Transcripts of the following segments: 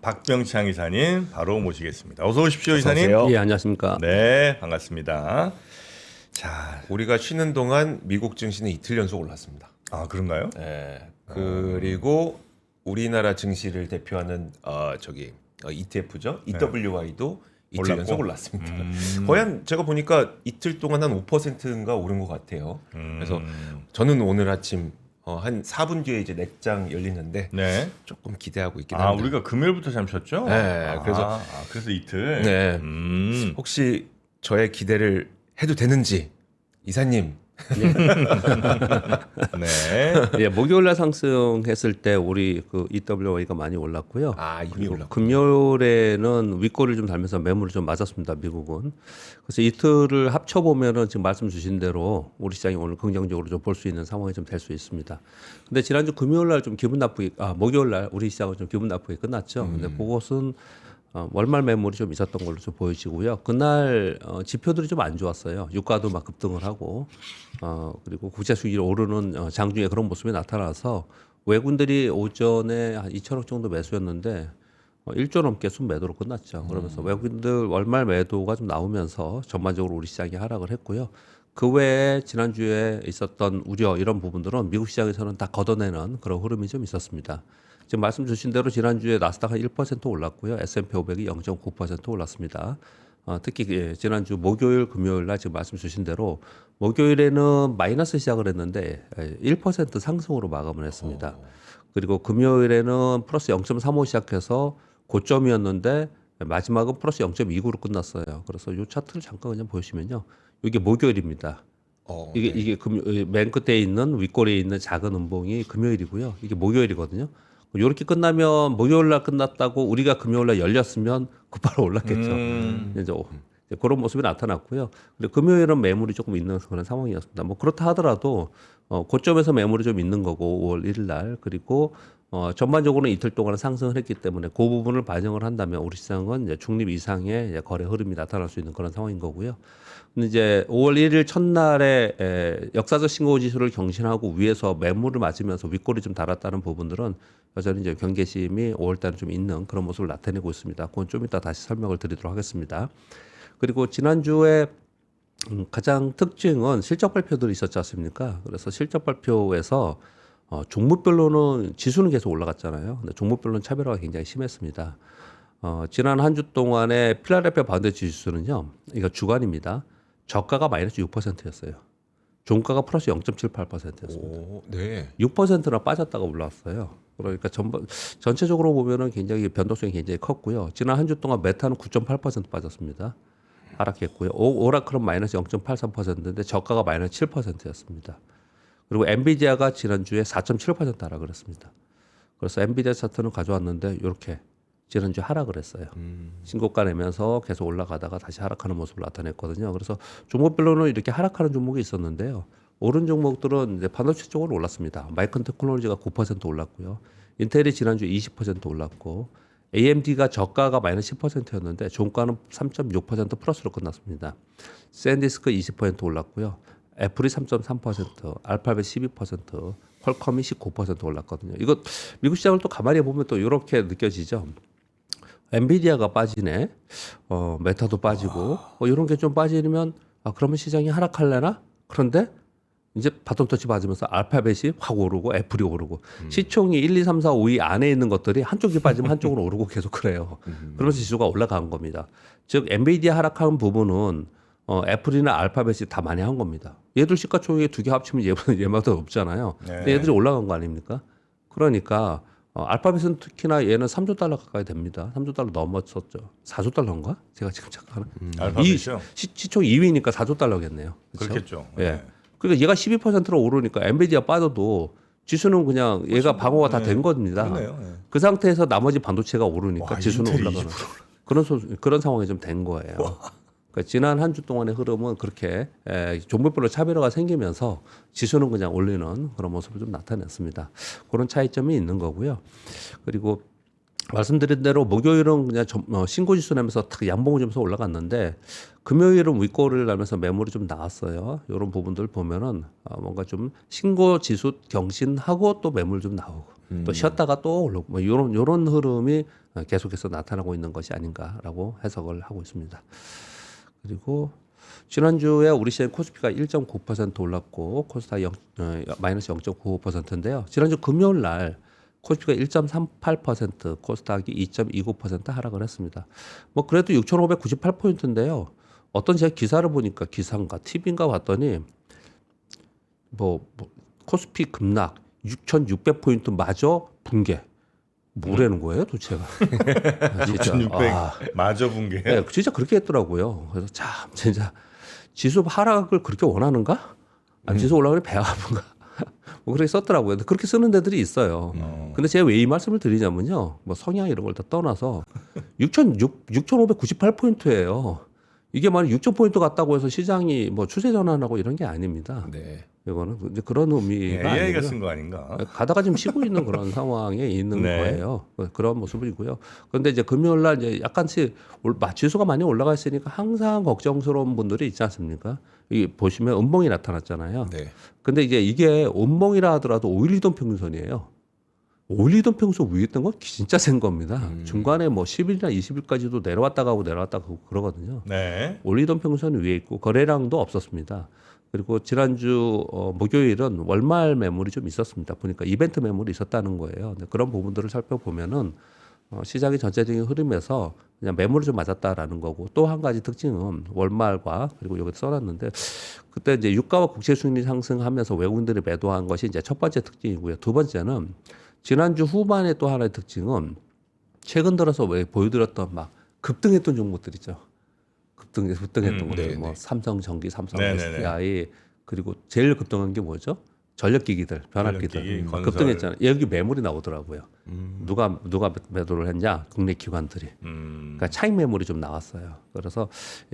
박병창 이사님 바로 모시겠습니다. 어서 오십시오, 이사님. 어서오세요. 예, 안녕하십니까. 네, 반갑습니다. 자, 우리가 쉬는 동안 미국 증시는 이틀 연속 올랐습니다. 아 그런가요? 네. 그리고 우리나라 증시를 대표하는 ETF죠. EWY도 이틀 올랐고? 연속 올랐습니다. 거의 한 제가 보니까 이틀 동안 한 5%인가 오른 것 같아요. 그래서 저는 오늘 아침 한 4분 뒤에 이제 넥장 열리는데 네. 조금 기대하고 있긴 아, 합니다. 우리가 금요일부터 잠 쉬었죠? 네, 그래서- 그래서 이틀. 네. 음. 혹시 저의 기대를 해도 되는지 이사님. 네. 예, 목요일날 상승했을 때 우리 그 EWY가 많이 올랐고요. 아, 이미 그리고 올랐고. 금요일에는 윗꼬리를 좀 달면서 매물이 좀 맞았습니다. 미국은. 그래서 이틀을 합쳐 보면은 지금 말씀 주신 대로 우리 시장이 오늘 긍정적으로 좀 볼 수 있는 상황이 좀 될 수 있습니다. 근데 지난주 금요일날 좀 기분 나쁘게 목요일날 우리 시장은 좀 기분 나쁘게 끝났죠. 근데 그것은 월말 매물이 좀 있었던 걸로 좀 보여지고요. 그날 지표들이 좀 안 좋았어요. 유가도 막 급등을 하고 그리고 국제 수익이 오르는 장중에 그런 모습이 나타나서 외국인들이 오전에 한 2천억 정도 매수였는데 1조 넘게 순매도로 끝났죠. 그러면서 외국인들 월말 매도가 좀 나오면서 전반적으로 우리 시장이 하락을 했고요. 그 외에 지난주에 있었던 우려 이런 부분들은 미국 시장에서는 다 걷어내는 그런 흐름이 좀 있었습니다. 지금 말씀 주신 대로 지난주에 나스닥 한 1% 올랐고요. S&P 500이 0.9% 올랐습니다. 특히 지난주 목요일, 금요일 날 지금 말씀 주신 대로 목요일에는 마이너스 시작을 했는데 1% 상승으로 마감을 했습니다. 그리고 금요일에는 플러스 0.35 시작해서 고점이었는데 마지막은 플러스 0.29로 끝났어요. 그래서 이 차트를 잠깐 그냥 보시면요. 이게 목요일입니다. 이게 맨 끝에 있는 윗꼬리에 있는 작은 음봉이 금요일이고요. 이게 목요일이거든요. 이렇게 끝나면 목요일 날 끝났다고 우리가 금요일 날 열렸으면 곧바로 올랐겠죠. 이제 그런 모습이 나타났고요. 근데 금요일은 매물이 조금 있는 그런 상황이었습니다. 뭐 그렇다 하더라도 고점에서 매물이 좀 있는 거고 5월 1일 날 그리고 전반적으로는 이틀 동안 상승을 했기 때문에 그 부분을 반영을 한다면 우리 시장은 이제 중립 이상의 이제 거래 흐름이 나타날 수 있는 그런 상황인 거고요. 근데 이제 5월 1일 첫날에 역사적 신고 지수를 경신하고 위에서 매물을 맞으면서 윗골이 좀 달았다는 부분들은 여전히 이제 경계심이 5월 달에 좀 있는 그런 모습을 나타내고 있습니다. 그건 좀 이따 다시 설명을 드리도록 하겠습니다. 그리고 지난주에 가장 특징은 실적 발표들이 있었지 않습니까? 그래서 실적 발표에서 종목별로는 지수는 계속 올라갔잖아요. 근데 종목별로는 차별화가 굉장히 심했습니다. 지난 한 주 동안에 필라델피아 반도체 지수는요, 이거 주간입니다. 저가가 마이너스 6%였어요. 종가가 플러스 0.78%였습니다. 오, 네. 6%나 빠졌다가 올라왔어요. 그러니까 전체적으로 보면은 굉장히 변동성이 굉장히 컸고요. 지난 한 주 동안 메타는 9.8% 빠졌습니다. 하락했고요. 오라클은 마이너스 0.83%인데 저가가 마이너스 7%였습니다. 그리고 엔비디아가 지난주에 4.7% 하락을 했습니다. 그래서 엔비디아 차트는 가져왔는데 이렇게 지난주에 하락을 했어요. 신고가 내면서 계속 올라가다가 다시 하락하는 모습을 나타냈거든요. 그래서 종목별로는 이렇게 하락하는 종목이 있었는데요. 오른 종목들은 이제 반도체 쪽으로 올랐습니다. 마이크론 테크놀로지가 9% 올랐고요. 인텔이 지난주에 20% 올랐고 AMD가 저가가 마이너스 10%였는데 종가는 3.6% 플러스로 끝났습니다. 샌디스크 20% 올랐고요. 애플이 3.3%, 알파벳 12%, 퀄컴이 19% 올랐거든요. 이거 미국 시장을 또 가만히 보면 또 이렇게 느껴지죠. 엔비디아가 빠지네, 메타도 빠지고, 이런 게 좀 빠지면 그러면 시장이 하락할래나? 그런데 이제 바톤터치 맞으면서 알파벳이 확 오르고 애플이 오르고 시총이 1, 2, 3, 4, 5위 안에 있는 것들이 한쪽이 빠지면 한쪽으로 오르고 계속 그래요. 그러면서 지수가 올라간 겁니다. 즉 엔비디아 하락한 부분은 애플이나 알파벳이 다 많이 한 겁니다. 얘들 시가총액 두 개 합치면 얘보다 없잖아요. 네. 근데 얘들이 올라간 거 아닙니까? 그러니까 알파벳은 특히나 얘는 3조 달러 가까이 됩니다. 3조 달러 넘었었죠. 4조 달러인가? 제가 지금 잠깐 알파벳이요? 시총 2위니까 4조 달러겠네요. 그렇죠? 그렇겠죠. 예. 네. 그러니까 얘가 12%로 오르니까 엔비디아 빠져도 지수는 그냥 얘가 방어가 다 된 겁니다. 그러네요. 네. 그 상태에서 나머지 반도체가 오르니까 와, 지수는 인텔이 올라가는 그런 상황이 좀 된 거예요. 그러니까 지난 한 주 동안의 흐름은 그렇게 종목별로 차별화가 생기면서 지수는 그냥 올리는 그런 모습을 좀 나타냈습니다. 그런 차이점이 있는 거고요. 그리고 말씀드린 대로 목요일은 그냥 신고 지수 내면서 탁 양봉을 주면서 올라갔는데 금요일은 윗꼬리를 날면서 매물이 좀 나왔어요. 이런 부분들 보면은 뭔가 좀 신고 지수 경신하고 또 매물 좀 나오고 또 쉬었다가 또 오르고 뭐 요런 흐름이 계속해서 나타나고 있는 것이 아닌가라고 해석을 하고 있습니다. 그리고 지난주에 우리 시장 코스피가 1.9% 올랐고 코스닥 마이너스 0.95%인데요. 지난주 금요일 날 코스피가 1.38%, 코스닥이 2.29% 하락을 했습니다. 뭐 그래도 6,598포인트인데요. 어떤 제가 기사를 보니까 기사인가 TV인가 봤더니 뭐 코스피 급락 6,600포인트 마저 붕괴. 뭐라는 거예요, 도대체가? 6,600 마저 붕괴. 네, 진짜 그렇게 했더라고요. 그래서 참 진짜 지수 하락을 그렇게 원하는가? 아니, 지수 올라가면 배가 아픈가? 뭐 그렇게 썼더라고요. 근데 그렇게 쓰는 데들이 있어요. 근데 제가 왜 이 말씀을 드리냐면요. 뭐 성향 이런 걸 다 떠나서 6,598포인트예요. 이게 만약 6,000포인트 갔다고 해서 시장이 뭐 추세 전환하고 이런 게 아닙니다. 네. 이거는 이제 그런 의미가 AI가 아니고요. 쓴 거 아닌가? 가다가 지금 쉬고 있는 그런 상황에 있는 네. 거예요. 그런 모습이고요. 그런데 이제 금요일 날 이제 약간씩 지수가 많이 올라가 있으니까 항상 걱정스러운 분들이 있지 않습니까? 이 보시면 음봉이 나타났잖아요. 네. 근데 이게 음봉이라 하더라도 5일 이동 평균선이에요. 5일 이동 평균선 위에 있던 건 진짜 센 겁니다. 중간에 뭐 10일이나 20일까지도 내려왔다 가고 내려왔다 가고 그러거든요. 네. 5일 이동 평균선 위에 있고 거래량도 없었습니다. 그리고 지난주 목요일은 월말 매물이 좀 있었습니다. 보니까 이벤트 매물이 있었다는 거예요. 근데 그런 부분들을 살펴보면은 시장의 전체적인 흐름에서 그냥 매물이 좀 맞았다라는 거고 또 한 가지 특징은 월말과 그리고 여기 써놨는데 그때 이제 유가와 국채 수익률이 상승하면서 외국인들이 매도한 것이 이제 첫 번째 특징이고요. 두 번째는 지난주 후반에 또 하나의 특징은 최근 들어서 왜 보여드렸던 막 급등했던 종목들 있죠. 급등했던 것들 네, 뭐 네. 삼성전기, 삼성 네, 네, SDI 그리고 제일 급등한 게 뭐죠? 전력기기들, 변압기들 전력기기, 건설. 급등했잖아요. 여기 매물이 나오더라고요. 누가 매도를 했냐? 국내 기관들이. 그러니까 차익 매물이 좀 나왔어요. 그래서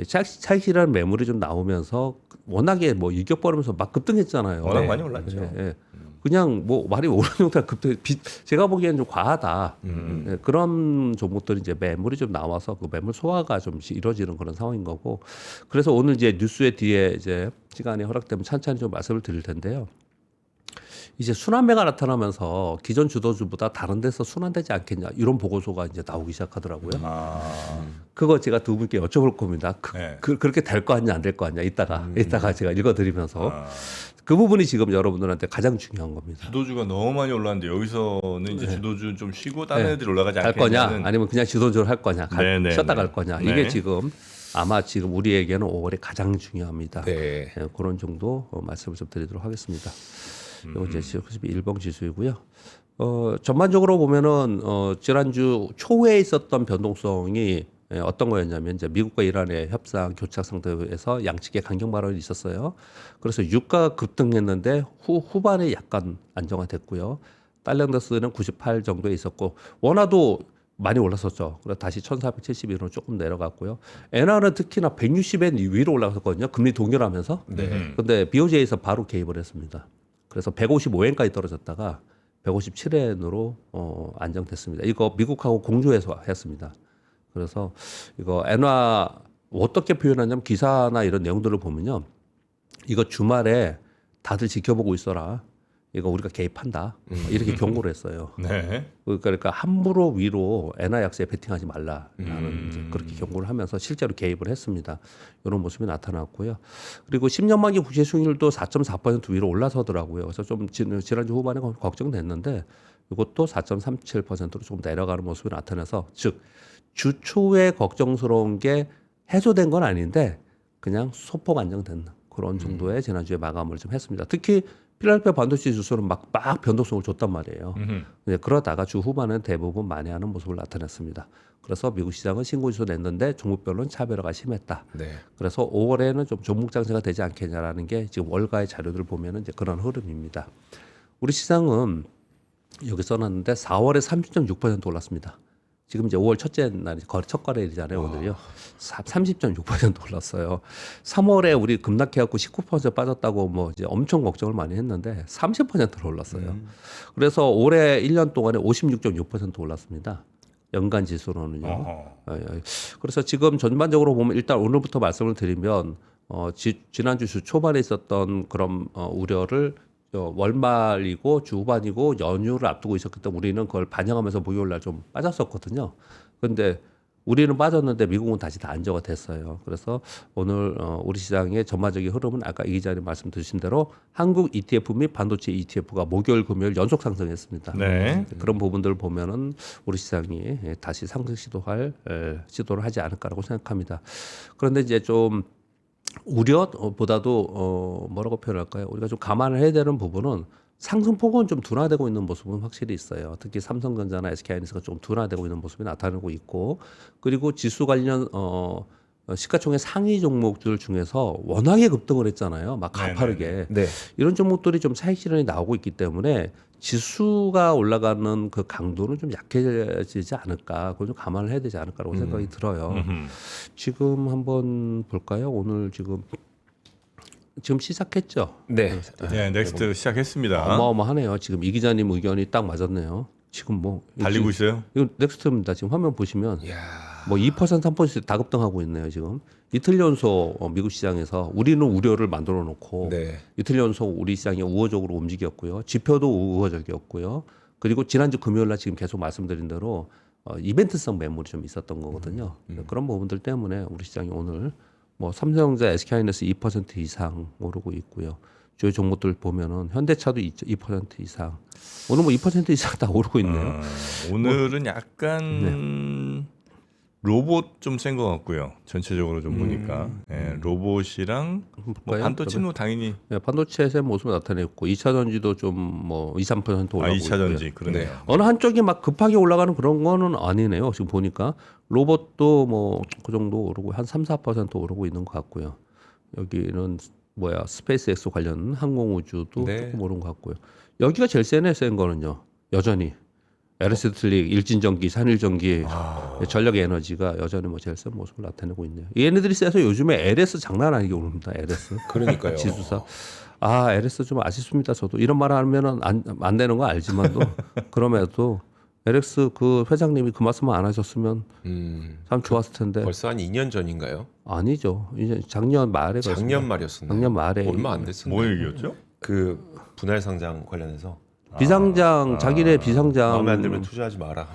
차익이라는 매물이 좀 나오면서 워낙에 뭐 이격 벌이면서 막 급등했잖아요. 워낙 네. 많이 올랐죠. 예, 예. 그냥 뭐 말이 오른 정도가 급등 제가 보기에는 좀 과하다. 예, 그런 종목들이 이제 매물이 좀 나와서 그 매물 소화가 좀 이루어지는 그런 상황인 거고. 그래서 오늘 이제 뉴스의 뒤에 이제 시간이 허락되면 찬찬히 좀 말씀을 드릴 텐데요. 이제 순환매가 나타나면서 기존 주도주보다 다른 데서 순환되지 않겠냐 이런 보고서가 이제 나오기 시작하더라고요. 그거 제가 두 분께 여쭤볼 겁니다. 네. 그렇게 될 거 아니냐 안 될 거 아니냐 이따가 제가 읽어드리면서 그 부분이 지금 여러분들한테 가장 중요한 겁니다. 주도주가 너무 많이 올랐는데 여기서는 이제 주도주 좀 쉬고 다른 네. 애들이 올라가지 갈 거냐 않겠냐는 아니면 그냥 주도주를 할 거냐 네, 네, 쉬었다 네. 갈 거냐 네. 이게 지금 아마 지금 우리에게는 5월에 가장 중요합니다. 네. 예, 그런 정도 말씀을 좀 드리도록 하겠습니다. 이거 이제 일봉 지수이고요. 전반적으로 보면은 지난주 초에 있었던 변동성이 어떤 거였냐면 이제 미국과 이란의 협상 교착 상태에서 양측의 강경 발언이 있었어요. 그래서 유가가 급등했는데 후반에 약간 안정화됐고요. 달러인덱스는 98 정도에 있었고 원화도 많이 올랐었죠. 그래서 다시 1,471원으로 조금 내려갔고요. 엔화는 특히나 160엔 위로 올라갔었거든요. 금리 동결하면서. 네. 근데 BOJ에서 바로 개입을 했습니다. 그래서 155엔까지 떨어졌다가 157엔으로 안정됐습니다. 이거 미국하고 공조해서 했습니다. 그래서 이거 엔화 어떻게 표현하냐면 기사나 이런 내용들을 보면요. 이거 주말에 다들 지켜보고 있어라. 이거 우리가 개입한다. 이렇게 경고를 했어요. 네. 그러니까 함부로 위로 엔화 약세에 베팅하지 말라라는 이제 그렇게 경고를 하면서 실제로 개입을 했습니다. 이런 모습이 나타났고요. 그리고 10년 만기 국채 수익률도 4.4% 위로 올라서더라고요. 그래서 좀 지난주 후반에 걱정됐는데 이것도 4.37%로 조금 내려가는 모습이 나타나서 즉 주 초에 걱정스러운 게 해소된 건 아닌데 그냥 소폭 안정된 그런 정도의 지난주에 마감을 좀 했습니다. 특히 필라델피아 반도체 지수는 막 변동성을 줬단 말이에요. 근데 그러다가 주 후반은 대부분 만회하는 모습을 나타냈습니다. 그래서 미국 시장은 신고지수 냈는데 종목별로는 차별화가 심했다. 네. 그래서 5월에는 좀 종목 장세가 되지 않겠냐라는 게 지금 월가의 자료들 보면은 이제 그런 흐름입니다. 우리 시장은 여기 써놨는데 4월에 30.6% 올랐습니다. 지금 이제 5월 첫째 날이 첫 거래일이잖아요. 오늘요. 30.6% 올랐어요. 3월에 우리 급락해갖고 19% 빠졌다고 뭐 이제 엄청 걱정을 많이 했는데 30%로 올랐어요. 그래서 올해 1년 동안에 56.6% 올랐습니다. 연간 지수로는요. 그래서 지금 전반적으로 보면 일단 오늘부터 말씀을 드리면 지난주 주 초반에 있었던 그런 우려를 월말이고 주 후반이고 연휴를 앞두고 있었기 때문에 우리는 그걸 반영하면서 목요일 날 좀 빠졌었거든요. 그런데 우리는 빠졌는데 미국은 다시 다 안정화 됐어요. 그래서 오늘 우리 시장의 전반적인 흐름은 아까 이 기자님 말씀 주신 대로 한국 ETF 및 반도체 ETF가 목요일 금요일 연속 상승했습니다. 네. 그런 부분들을 보면은 우리 시장이 다시 상승 시도를 하지 않을까라고 생각합니다. 그런데 이제 좀 우려보다도 뭐라고 표현할까요? 우리가 좀 감안을 해야 되는 부분은 상승폭은 좀 둔화되고 있는 모습은 확실히 있어요. 특히 삼성전자나 SK하이닉스가 좀 둔화되고 있는 모습이 나타나고 있고, 그리고 지수 관련 시가총액 상위 종목들 중에서 워낙에 급등을 했잖아요. 막 가파르게. 네. 이런 종목들이 좀 차익 실현이 나오고 있기 때문에 지수가 올라가는 그 강도는 좀 약해지지 않을까, 그걸 좀 감안을 해야 되지 않을까라고 생각이 들어요. 지금 한번 볼까요? 오늘 지금 시작했죠. 네. 네, 넥스트 시작했습니다. 어마어마하네요. 지금 이 기자님 의견이 딱 맞았네요. 지금 뭐 달리고 있어요? 이거 넥스트입니다. 지금 화면 보시면 이야. 뭐 2%, 3% 다 급등하고 있네요. 지금 이틀 연속 미국 시장에서 우리는 우려를 만들어 놓고 네. 이틀 연속 우리 시장이 우호적으로 움직였고요. 지표도 우호적이었고요. 그리고 지난주 금요일 날 지금 계속 말씀드린 대로 이벤트성 매물이 좀 있었던 거거든요. 그런 부분들 때문에 우리 시장이 오늘 뭐 삼성전자, SK하이닉스 2% 이상 오르고 있고요. 주요 종목들 보면은 현대차도 2% 이상. 오늘 뭐 2% 이상 다 오르고 있네요. 오늘은 약간 로봇 좀 센 것 같고요. 전체적으로 좀 보니까 로봇이랑 뭐 볼까요? 반도체는 뭐 당연히 네, 반도체의 모습을 나타냈고 2차 전지도 좀 뭐 2, 3% 올라오고 2차 있고요. 전지 그러네요. 어느 한쪽이 막 급하게 올라가는 그런 거는 아니네요. 지금 보니까 로봇도 뭐 그 정도 오르고 한 3, 4% 오르고 있는 것 같고요. 여기는 뭐야 스페이스X 관련 항공우주도 네. 조금 오른 것 같고요. 여기가 제일 센 거는요. 여전히 에르스틀릭, 일진전기, 산일전기, 전력에너지가 여전히 뭐 제일 센 모습을 나타내고 있네요. 얘네들이 세서 요즘에 LS 장난 아니게 오릅니다. LS. 그러니까요. 지수사. LS 좀 아쉽습니다. 저도 이런 말 하면은 안 되는 거 알지만도 그럼에도 LS 그 회장님이 그 말씀만 안 하셨으면 참 좋았을 텐데. 벌써 한 2년 전인가요? 아니죠. 이제 작년 말에 작년 말이었었나요? 작년 말에 얼마 안 됐었나요? 뭐 얘기였죠? 그 분할 상장 관련해서 비상장 자기네 비상장 마음에 안 들면 투자하지 마라.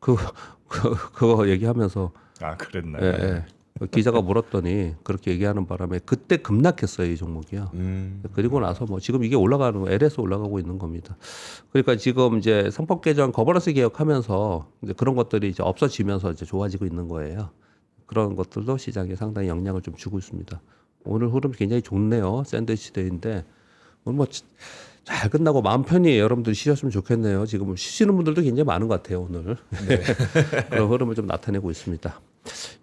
그거 얘기하면서 그랬나요? 예. 기자가 물었더니 그렇게 얘기하는 바람에 그때 급락했어요 이 종목이요. 그리고 나서 뭐 지금 이게 올라가는 LS 올라가고 있는 겁니다. 그러니까 지금 이제 상법 개정 거버넌스 개혁하면서 이제 그런 것들이 이제 없어지면서 이제 좋아지고 있는 거예요. 그런 것들도 시장에 상당히 영향을 좀 주고 있습니다. 오늘 흐름 굉장히 좋네요. 샌드위치 데이인데 오늘 뭐 잘 끝나고 마음 편히 여러분들 쉬셨으면 좋겠네요. 지금 쉬시는 분들도 굉장히 많은 것 같아요 오늘. 그런 흐름을 좀 나타내고 있습니다.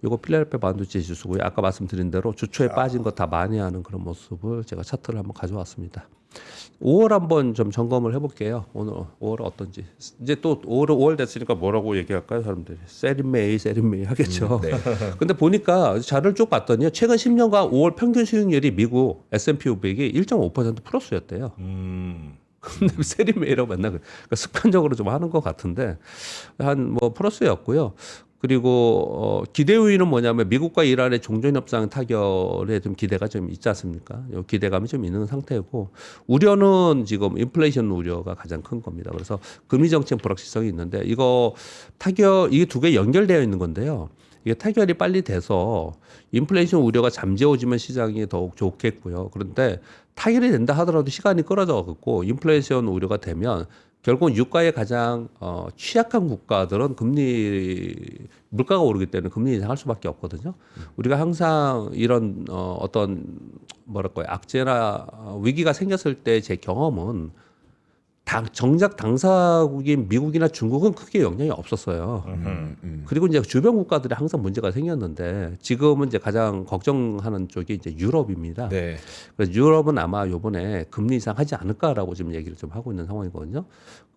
이거 필라델피아 반도체 지수고요. 아까 말씀드린 대로 주초에 빠진 거 다 만회하는 그런 모습을 제가 차트를 한번 가져왔습니다. 5월 한번 좀 점검을 해볼게요. 오늘 5월 어떤지. 이제 또 5월 됐으니까 뭐라고 얘기할까요, 사람들이? 세린메이 하겠죠. 네. 근데 보니까 자료를 쭉 봤더니요. 최근 10년간 5월 평균 수익률이 미국 S&P 500이 1.5% 플러스였대요. 근데 세린메이라고 맨날 그러니까 습관적으로 좀 하는 것 같은데 한 뭐 플러스였고요. 그리고 기대 요인은 뭐냐면 미국과 이란의 종전 협상 타결에 좀 기대가 좀 있지 않습니까? 요 기대감이 좀 있는 상태고 우려는 지금 인플레이션 우려가 가장 큰 겁니다. 그래서 금리 정책 불확실성이 있는데 이거 타결 이게 두 개 연결되어 있는 건데요. 이게 타결이 빨리 돼서 인플레이션 우려가 잠재워지면 시장이 더욱 좋겠고요. 그런데 타결이 된다 하더라도 시간이 끌어져 갖고 인플레이션 우려가 되면 결국 유가의 가장 취약한 국가들은 물가가 오르기 때문에 금리 인상할 수밖에 없거든요. 우리가 항상 이런 어떤 뭐랄까요 악재나 위기가 생겼을 때 제 경험은 정작 당사국인 미국이나 중국은 크게 영향이 없었어요. 그리고 이제 주변 국가들이 항상 문제가 생겼는데 지금은 이제 가장 걱정하는 쪽이 이제 유럽입니다. 네. 그래서 유럽은 아마 이번에 금리 인상하지 않을까라고 지금 얘기를 좀 하고 있는 상황이거든요.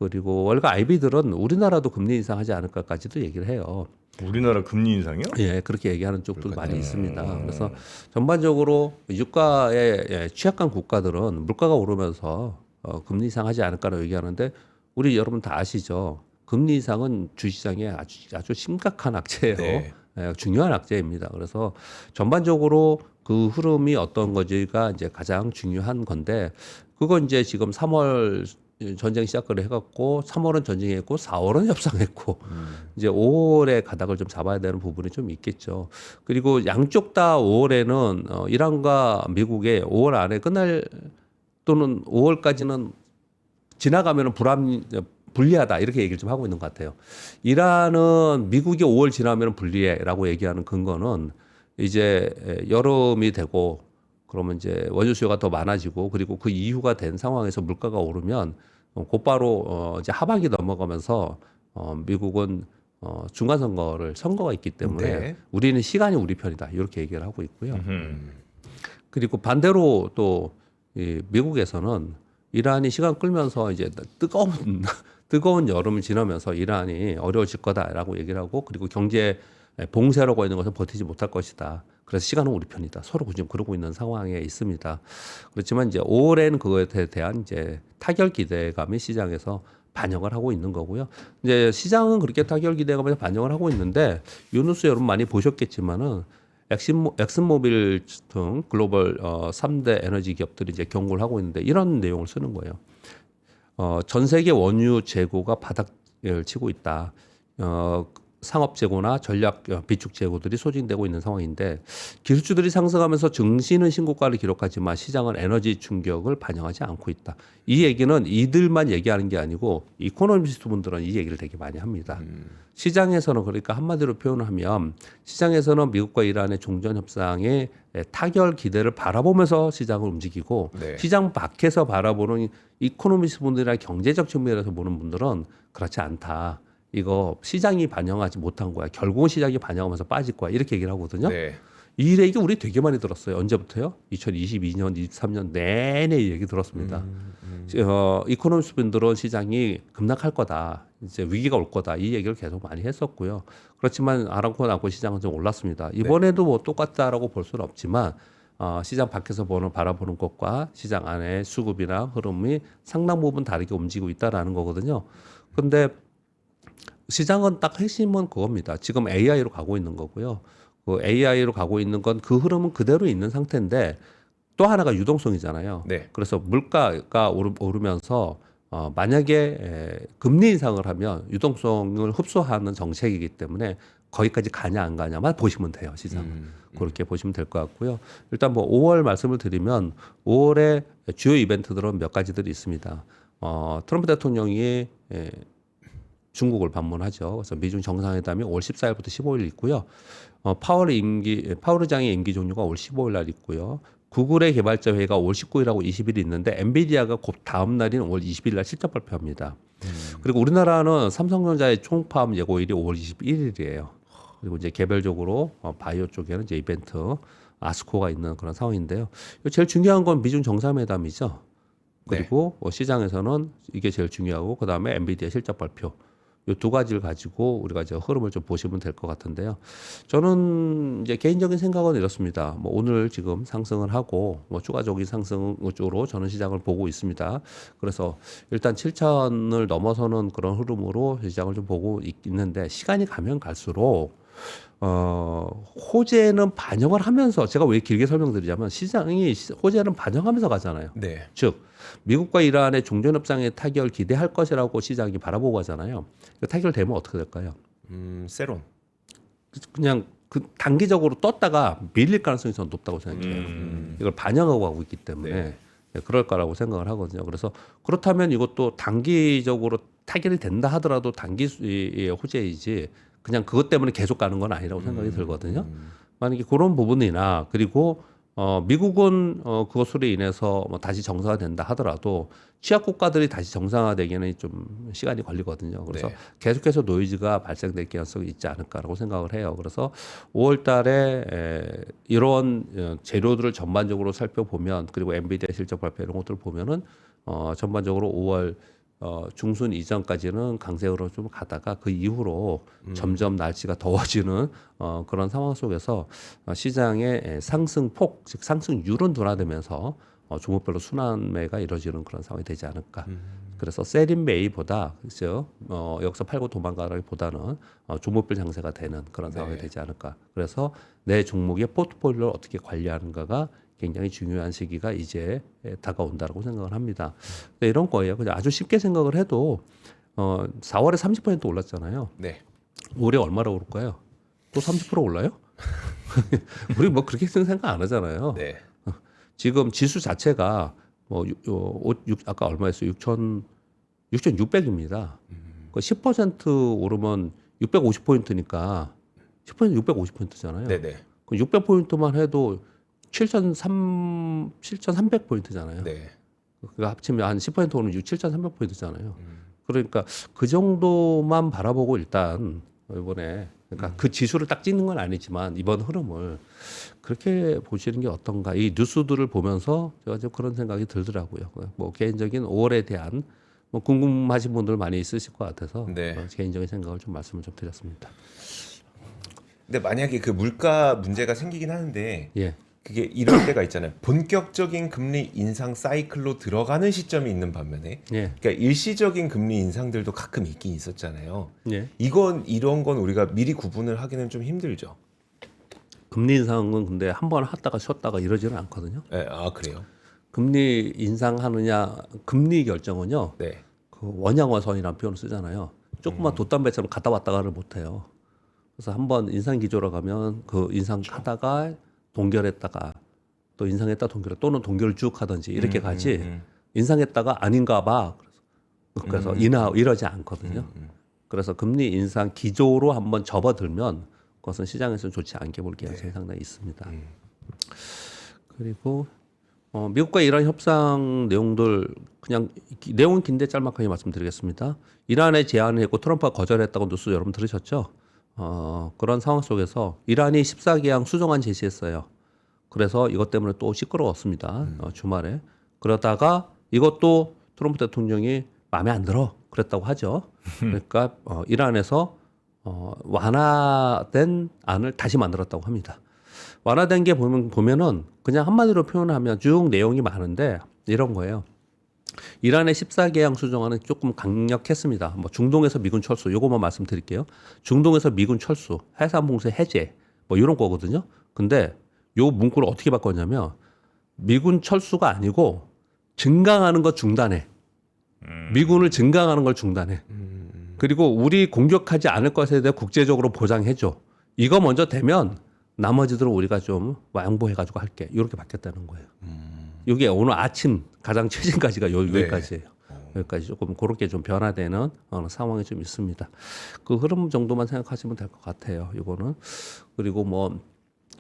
그리고 월가 IB들은 우리나라도 금리 인상하지 않을까까지도 얘기를 해요. 우리나라 금리 인상이요? 예, 그렇게 얘기하는 쪽도 많이 있습니다. 그래서 전반적으로 유가에 취약한 국가들은 물가가 오르면서 금리 인상하지 않을까라고 얘기하는데 우리 여러분 다 아시죠? 금리 인상은 주시장에 아주 심각한 악재예요. 네. 중요한 악재입니다. 그래서 전반적으로 그 흐름이 어떤 거지가 이제 가장 중요한 건데 그건 이제 지금 3월 전쟁 시작을 해갖고 3월은 전쟁했고 4월은 협상했고 이제 5월에 가닥을 좀 잡아야 되는 부분이 좀 있겠죠. 그리고 양쪽 다 5월에는 이란과 미국의 5월 안에 끝날 또는 5월까지는 지나가면은 불리하다 이렇게 얘기를 좀 하고 있는 것 같아요. 이란은 미국이 5월 지나면 불리해라고 얘기하는 근거는 이제 여름이 되고 그러면 이제 원유 수요가 더 많아지고 그리고 그 이후가 된 상황에서 물가가 오르면 곧바로 이제 하반기 넘어가면서 미국은 중간 선거가 있기 때문에 네. 우리는 시간이 우리 편이다 이렇게 얘기를 하고 있고요. 그리고 반대로 또 이 미국에서는 이란이 시간 끌면서 이제 뜨거운 여름을 지나면서 이란이 어려워질 거다라고 얘기를 하고 그리고 경제 봉쇄라고 있는 것은 버티지 못할 것이다. 그래서 시간은 우리 편이다. 서로 지금 그러고 있는 상황에 있습니다. 그렇지만 이제 5월에는 그거에 대한 이제 타결 기대감이 시장에서 반영을 하고 있는 거고요. 이제 시장은 그렇게 타결 기대감을 반영을 하고 있는데 이 뉴스 여러분 많이 보셨겠지만은 엑슨모빌 등 글로벌 3대 에너지 기업들이 이제 경고를 하고 있는데 이런 내용을 쓰는 거예요. 전 세계 원유 재고가 바닥을 치고 있다. 상업 재고나 전략 비축 재고들이 소진되고 있는 상황인데 기술주들이 상승하면서 증시는 신고가를 기록하지만 시장은 에너지 충격을 반영하지 않고 있다. 이 얘기는 이들만 얘기하는 게 아니고 이코노미스트 분들은 이 얘기를 되게 많이 합니다. 시장에서는 그러니까 한마디로 표현하면 시장에서는 미국과 이란의 종전 협상의 타결 기대를 바라보면서 시장을 움직이고 네. 시장 밖에서 바라보는 이코노미스트 분들이나 경제적 측면에서 보는 분들은 그렇지 않다. 이거 시장이 반영하지 못한 거야. 결국은 시장이 반영하면서 빠질 거야. 이렇게 얘기를 하거든요. 네. 이 얘기 우리 되게 많이 들었어요. 언제부터요? 2022년, 23년 내내 이 얘기 들었습니다. 이코노미스트 분들은 시장이 급락할 거다. 이제 위기가 올 거다. 이 얘기를 계속 많이 했었고요. 그렇지만 아랑코 나고 시장은 좀 올랐습니다. 이번에도 뭐 똑같다라고 볼 수는 없지만 시장 밖에서 바라보는 것과 시장 안의 수급이나 흐름이 상당 부분 다르게 움직이고 있다라는 거거든요. 근데 시장은 딱 핵심은 그겁니다. 지금 AI로 가고 있는 거고요. 그 AI로 가고 있는 건 그 흐름은 그대로 있는 상태인데 또 하나가 유동성이잖아요. 네. 그래서 물가가 오르면서 만약에 금리 인상을 하면 유동성을 흡수하는 정책이기 때문에 거기까지 가냐 안 가냐만 보시면 돼요. 시장 그렇게 보시면 될 것 같고요. 일단 뭐 5월 말씀을 드리면 5월에 주요 이벤트들은 몇 가지들이 있습니다. 트럼프 대통령이 중국을 방문하죠. 그래서 미중 정상회담이 5월 14일부터 15일 있고요. 파월 의장의 임기 종료가 5월 15일 날 있고요. 구글의 개발자 회의가 5월 19일하고 20일이 있는데 엔비디아가 곧 다음 날인 5월 20일 날 실적 발표합니다. 그리고 우리나라는 삼성전자의 총파업 예고일이 5월 21일이에요. 그리고 이제 개별적으로 바이오 쪽에는 이제 이벤트 아스코가 있는 그런 상황인데요. 제일 중요한 건 미중 정상회담이죠. 그리고 시장에서는 이게 제일 중요하고 그 다음에 엔비디아 실적 발표. 이 두 가지를 가지고 우리가 이제 흐름을 좀 보시면 될 것 같은데요. 저는 이제 개인적인 생각은 이렇습니다. 뭐 오늘 지금 상승을 하고 뭐 추가적인 상승 쪽으로 저는 시장을 보고 있습니다. 그래서 일단 7천을 넘어서는 그런 흐름으로 시장을 좀 보고 있는데 시간이 가면 갈수록 호재는 반영을 하면서 제가 왜 길게 설명드리자면 시장이 호재는 반영하면서 가잖아요. 네. 즉 미국과 이란의 종전협상의 타결 기대할 것이라고 시장이 바라보고 하잖아요. 타결되면 어떻게 될까요? 세론. 그냥 그 단기적으로 떴다가 밀릴 가능성이 저는 높다고 생각해요. 이걸 반영하고 가고 있기 때문에 그럴 거라고 생각을 하거든요. 그래서 그렇다면 이것도 단기적으로 타결이 된다 하더라도 단기의 호재이지 그냥 그것 때문에 계속 가는 건 아니라고 생각이 들거든요. 만약에 그런 부분이나 그리고 미국은 그것으로 인해서 뭐 다시 정상화된다 하더라도 취약 국가들이 다시 정상화되기에는 좀 시간이 걸리거든요. 그래서 네. 계속해서 노이즈가 발생될 가능성이 있지 않을까라고 생각을 해요. 그래서 5월달에 이런 재료들을 전반적으로 살펴보면 그리고 엔비디아 실적 발표 이런 것들을 보면은 전반적으로 5월 중순 이전까지는 강세로 좀 가다가 그 이후로 점점 날씨가 더워지는 그런 상황 속에서 시장의 상승폭, 즉 상승률은 둔화되면서 종목별로 순환매가 이루어지는 그런 상황이 되지 않을까. 그래서 셀인 매이보다 그죠? 여기서 팔고 도망가기보다는 종목별 장세가 되는 그런 상황이 네. 되지 않을까. 그래서 내 종목의 포트폴리오를 어떻게 관리하는가가 굉장히 중요한 시기가 이제 다가온다라고 생각을 합니다. 근데 이런 거예요. 그냥 아주 쉽게 생각을 해도 4월에 30% 올랐잖아요. 네. 올해 얼마나 오를까요? 또 30% 올라요? 우리 뭐 그렇게 생각 안 하잖아요. 네. 지금 지수 자체가 뭐 아까 얼마였어요? 6,600입니다. 그 10% 오르면 650포인트니까 10% 650포인트잖아요. 네네. 그 600포인트만 해도 7,300포인트잖아요. 네. 그거 합치면 한 10% 오르면 7,300포인트잖아요. 그러니까 그 정도만 바라보고 일단 이번에 그러니까 그 지수를 딱 찍는 건 아니지만 이번 흐름을 그렇게 보시는 게 어떤가 이 뉴스들을 보면서 제가 좀 그런 생각이 들더라고요. 뭐 개인적인 5월에 대한 뭐 궁금하신 분들 많이 있으실 것 같아서 네. 개인적인 생각을 좀 말씀을 좀 드렸습니다. 근데 만약에 그 물가 문제가 생기긴 하는데 예, 그게 이럴 때가 있잖아요. 본격적인 금리 인상 사이클로 들어가는 시점이 있는 반면에 예, 그러니까 일시적인 금리 인상들도 가끔 있긴 있었잖아요. 예. 이런 건 우리가 미리 구분을 하기는 좀 힘들죠. 금리 인상은 근데 한 번 하다가 쉬었다가 이러지는 않거든요. 네, 아 그래요? 금리 인상하느냐 금리 결정은요. 네. 그 원양어선이라는 표현을 쓰잖아요. 조금만 돛담배처럼 갔다 왔다가를 못해요. 그래서 한번 인상 기조로 가면 그 인상하다가 동결했다가 또 인상했다 동결 또는 동결을 쭉 하든지 이렇게 가지 인상했다가 아닌가 봐. 그래서 이러지 않거든요. 그래서 금리 인상 기조로 한번 접어들면 그것은 시장에서는 좋지 않게 볼 가능성이 상당히 있습니다. 그리고 미국과 이란 협상 내용들 그냥 내용은 긴데 짤막하게 말씀드리겠습니다. 이란에 제안을 했고 트럼프가 거절했다고 뉴스 여러분 들으셨죠? 그런 상황 속에서 이란이 14개항 수정안 제시했어요. 그래서 이것 때문에 또 시끄러웠습니다. 주말에. 그러다가 이것도 트럼프 대통령이 마음에 안 들어 그랬다고 하죠. 그러니까 이란에서 완화된 안을 다시 만들었다고 합니다. 완화된 게 보면은 그냥 한마디로 표현하면 쭉 내용이 많은데 이런 거예요. 이란의 14개항 수정안은 조금 강력했습니다. 뭐 중동에서 미군 철수, 요거만 말씀드릴게요. 중동에서 미군 철수, 해상 봉쇄 해제, 뭐 이런 거거든요. 근데 요 문구를 어떻게 바꿨냐면 미군 철수가 아니고 증강하는 거 중단해. 미군을 증강하는 걸 중단해. 그리고 우리 공격하지 않을 것에 대해 국제적으로 보장해줘. 이거 먼저 되면 나머지들은 우리가 좀 양보해가지고 할게. 이렇게 바뀌었다는 거예요. 이게 오늘 아침 가장 최신까지가 여기까지예요. 여기까지 조금 그렇게 좀 변화되는 상황이 좀 있습니다. 그 흐름 정도만 생각하시면 될 것 같아요. 이거는 그리고 뭐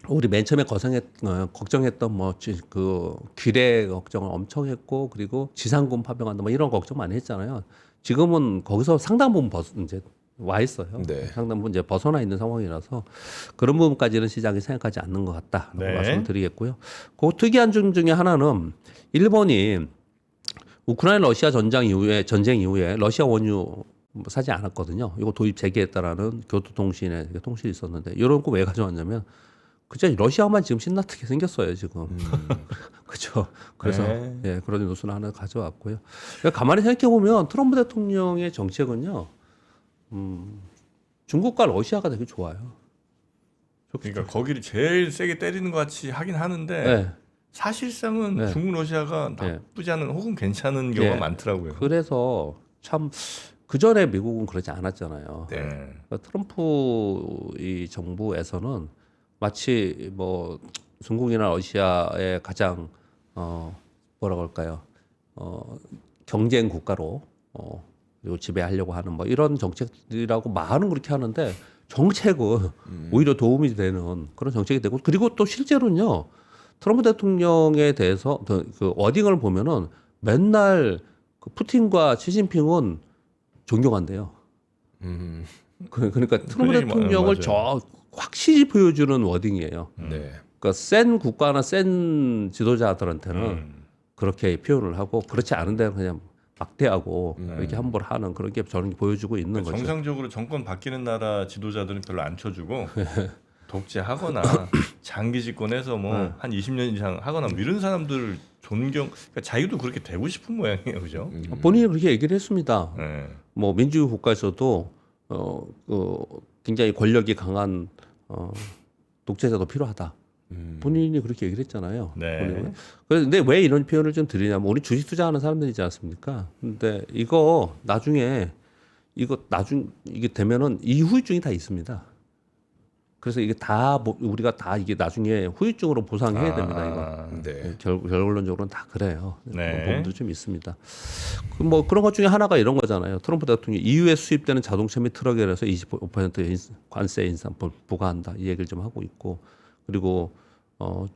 우리 맨 처음에 걱정했던 뭐 그 규례 걱정을 엄청 했고 그리고 지상군 파병한다 뭐 이런 걱정 많이 했잖아요. 지금은 거기서 상당 부분 이제 와 있어요. 네. 상당 부분 이제 벗어나 있는 상황이라서 그런 부분까지는 시장이 생각하지 않는 것 같다라고 네. 말씀드리겠고요. 그 특이한 점 중에 하나는 일본이 우크라이나 러시아 전쟁 이후에 러시아 원유 사지 않았거든요. 이거 도입 재개했다라는 교토통신에 통신이 있었는데 이런 거 왜 가져왔냐면 그죠 러시아만 지금 신나트게 생겼어요 지금. 그렇죠. 그래서 네. 예, 그런 뉴스를 하나 가져왔고요. 그러니까 가만히 생각해 보면 트럼프 대통령의 정책은요. 중국과 러시아가 되게 좋아요. 그러니까 거기를 제일 세게 때리는 것 같이 하긴 하는데 네. 사실상은 네. 중국 러시아가 나쁘지 않은 혹은 괜찮은 경우가 많더라고요. 그래서 참 그 전에 미국은 그러지 않았잖아요. 네. 그러니까 트럼프 이 정부에서는 마치 뭐 중국이나 러시아의 가장 뭐라 그럴까요? 경쟁 국가로 그리고 지배하려고 하는 뭐 이런 정책이라고 말은 그렇게 하는데 정책은 오히려 도움이 되는 그런 정책이 되고 그리고 또 실제로는요 트럼프 대통령에 대해서 그 워딩을 보면은 맨날 그 푸틴과 시진핑은 존경한대요. 그러니까 트럼프 얘기 대통령을 맞아요. 확실히 보여주는 워딩이에요. 네. 그러니까 센 국가나 센 지도자들한테는 그렇게 표현을 하고 그렇지 않은 데는 그냥 막대하고 이렇게 함부로 하는 그런 게 저는 보여주고 있는 거죠. 정상적으로 정권 바뀌는 나라 지도자들은 별로 안 쳐주고 독재하거나 장기 집권해서 뭐 한 20년 이상 하거나 뭐 이런 사람들 그러니까 자기도 그렇게 되고 싶은 모양이에요, 그죠? 본인이 그렇게 얘기를 했습니다. 네. 뭐 민주주의 국가에서도 굉장히 권력이 강한 독재자도 필요하다. 본인이 그렇게 얘기를 했잖아요. 네. 본인은. 그런데 왜 이런 표현을 좀 드리냐면 우리 주식 투자하는 사람들이지 않습니까? 근데 이거 나중에 이게 되면은 이 후유증이 다 있습니다. 그래서 이게 다 우리가 다 이게 나중에 후유증으로 보상해야 됩니다. 이거. 네. 결론적으로는 다 그래요. 네. 부분도 좀 있습니다. 뭐 그런 것 중에 하나가 이런 거잖아요. 트럼프 대통령이 EU에 수입되는 자동차 및 트럭에 대해서 25% 관세 인상 부과한다. 이 얘기를 좀 하고 있고, 그리고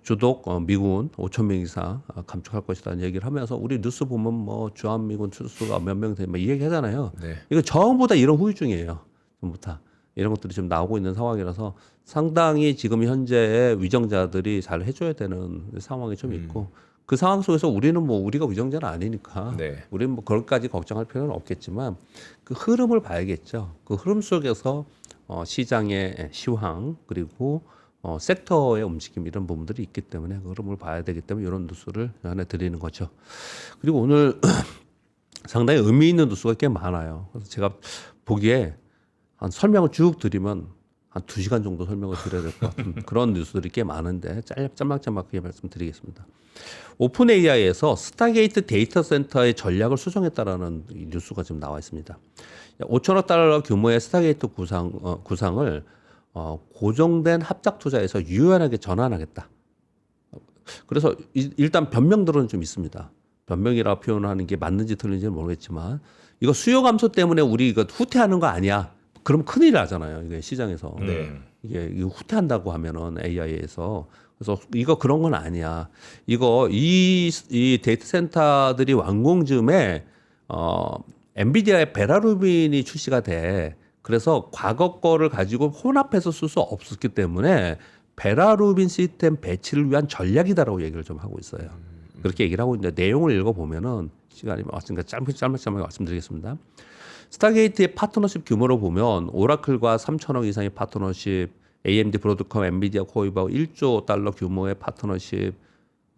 주독 미군 5천 명 이상 감축할 것이라는 얘기를 하면서 우리 뉴스 보면 뭐 주한미군 투수가 몇 명 되면 이 얘기 하잖아요. 네. 이거 전부 다 이런 후유증이에요. 전부 다. 이런 것들이 지금 나오고 있는 상황이라서 상당히 지금 현재의 위정자들이 잘 해줘야 되는 상황이 좀 있고, 그 상황 속에서 우리는 뭐 우리가 위정자는 아니니까 네. 우리는 뭐 그걸까지 걱정할 필요는 없겠지만 그 흐름을 봐야겠죠. 그 흐름 속에서 시장의 시황 그리고 섹터의 움직임 이런 부분들이 있기 때문에 그 흐름을 봐야 되기 때문에 이런 뉴스를 하나 드리는 거죠. 그리고 오늘 상당히 의미 있는 뉴스가 꽤 많아요. 그래서 제가 보기에 한 설명을 쭉 드리면 한 2시간 정도 설명을 드려야 될 것 같은 그런 뉴스들이 꽤 많은데 짤막짤막하게 말씀드리겠습니다. 오픈 AI에서 스타게이트 데이터 센터의 전략을 수정했다라는 이 뉴스가 지금 나와 있습니다. 5천억 달러 규모의 스타게이트 구상을 고정된 합작 투자에서 유연하게 전환하겠다. 그래서 일단 변명들은 좀 있습니다. 변명이라 표현하는 게 맞는지 틀린지는 모르겠지만 이거 수요 감소 때문에 우리 이거 후퇴하는 거 아니야? 그러면 큰일 나잖아요. 이게 시장에서. 이게 후퇴한다고 하면은 AI에서. 그래서 이거 그런 건 아니야. 이 데이터 센터들이 완공 즈음에 엔비디아의 베라루빈이 출시가 돼. 그래서 과거 거를 가지고 혼합해서 쓸 수 없었기 때문에 베라루빈 시스템 배치를 위한 전략이다라고 얘기를 좀 하고 있어요. 그렇게 얘기를 하고 있는데 내용을 읽어보면은 시간이 왔으니까 짧게 말씀드리겠습니다. 스타게이트의 파트너십 규모로 보면 오라클과 3천억 이상의 파트너십, AMD, 브로드컴, 엔비디아, 코이바와 1조 달러 규모의 파트너십,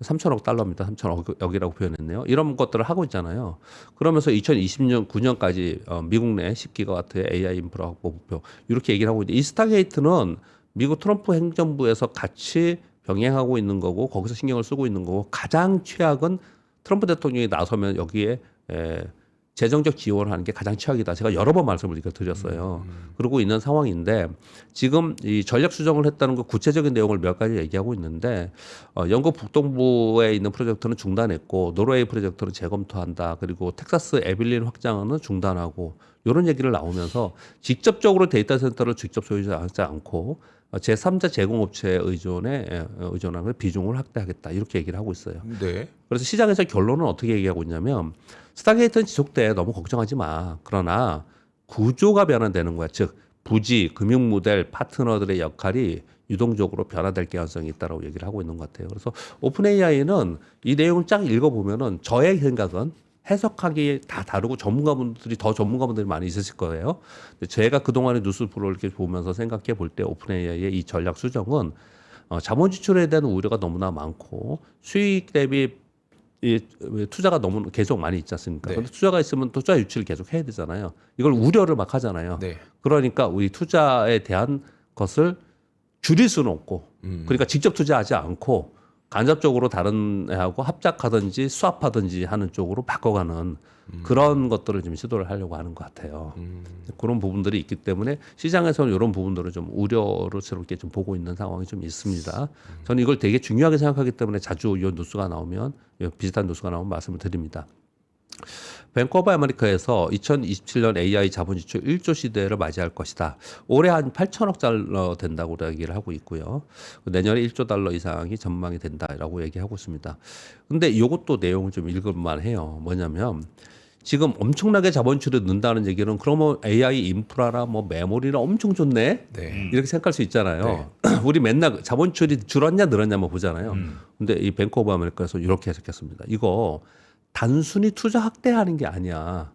3천억 달러입니다. 3천억이라고 표현했네요. 이런 것들을 하고 있잖아요. 그러면서 2020년 9년까지 미국 내 10기가와트의 AI 인프라 확보 목표 이렇게 얘기를 하고 있는데 이 스타게이트는 미국 트럼프 행정부에서 같이 병행하고 있는 거고 거기서 신경을 쓰고 있는 거고 가장 최악은 트럼프 대통령이 나서면 여기에 재정적 지원을 하는 게 가장 최악이다. 제가 여러 번 말씀을 드렸어요. 그러고 있는 상황인데 지금 이 전략 수정을 했다는 그 구체적인 내용을 몇 가지 얘기하고 있는데 영국 북동부에 있는 프로젝트는 중단했고 노르웨이 프로젝트는 재검토한다. 그리고 텍사스 에빌린 확장은 중단하고 이런 얘기를 나오면서 직접적으로 데이터 센터를 직접 소유하지 않고 제3자 제공업체에 의존하는 비중을 확대하겠다. 이렇게 얘기를 하고 있어요. 네. 그래서 시장에서 결론은 어떻게 얘기하고 있냐면 스타게이트는 지속돼 너무 걱정하지 마. 그러나 구조가 변화되는 거야. 즉 부지, 금융 모델, 파트너들의 역할이 유동적으로 변화될 가능성이 있다라고 얘기를 하고 있는 것 같아요. 그래서 오픈 AI는 이 내용을 쫙 읽어보면은 저의 생각은 해석하기 다 다르고 전문가분들이 많이 있으실 거예요. 근데 제가 그동안의 뉴스 프로를 이렇게 보면서 생각해 볼 때 오픈 AI의 이 전략 수정은 자본 지출에 대한 우려가 너무나 많고 수익 대비 이 투자가 너무 계속 많이 있지 않습니까? 네. 근데 투자가 있으면 투자 유치를 계속 해야 되잖아요. 이걸 우려를 막 하잖아요. 네. 그러니까 우리 투자에 대한 것을 줄일 수는 없고, 그러니까 직접 투자하지 않고 간접적으로 다른 애하고 합작하든지 수합하든지 하는 쪽으로 바꿔가는 그런 것들을 좀 시도를 하려고 하는 것 같아요. 그런 부분들이 있기 때문에 시장에서는 이런 부분들을 좀 우려스럽게 좀 보고 있는 상황이 좀 있습니다. 저는 이걸 되게 중요하게 생각하기 때문에 자주 이 뉴스가 나오면 비슷한 뉴스가 나오면 말씀을 드립니다. 뱅크 오브 아메리카에서 2027년 AI 자본 지출 1조 시대를 맞이할 것이다. 올해 한 8천억 달러 된다고 얘기를 하고 있고요. 내년에 1조 달러 이상이 전망이 된다라고 얘기하고 있습니다. 근데 이것도 내용을 좀 읽을만 해요. 뭐냐면 지금 엄청나게 자본 지출이 는다는 얘기는 그러면 AI 인프라나 뭐 메모리나 엄청 좋네. 네. 이렇게 생각할 수 있잖아요. 우리 맨날 자본 지출이 줄었냐 늘었냐만 보잖아요. 근데 이 뱅크 오브 아메리카에서 이렇게 해석했습니다. 이거 단순히 투자 확대하는 게 아니야.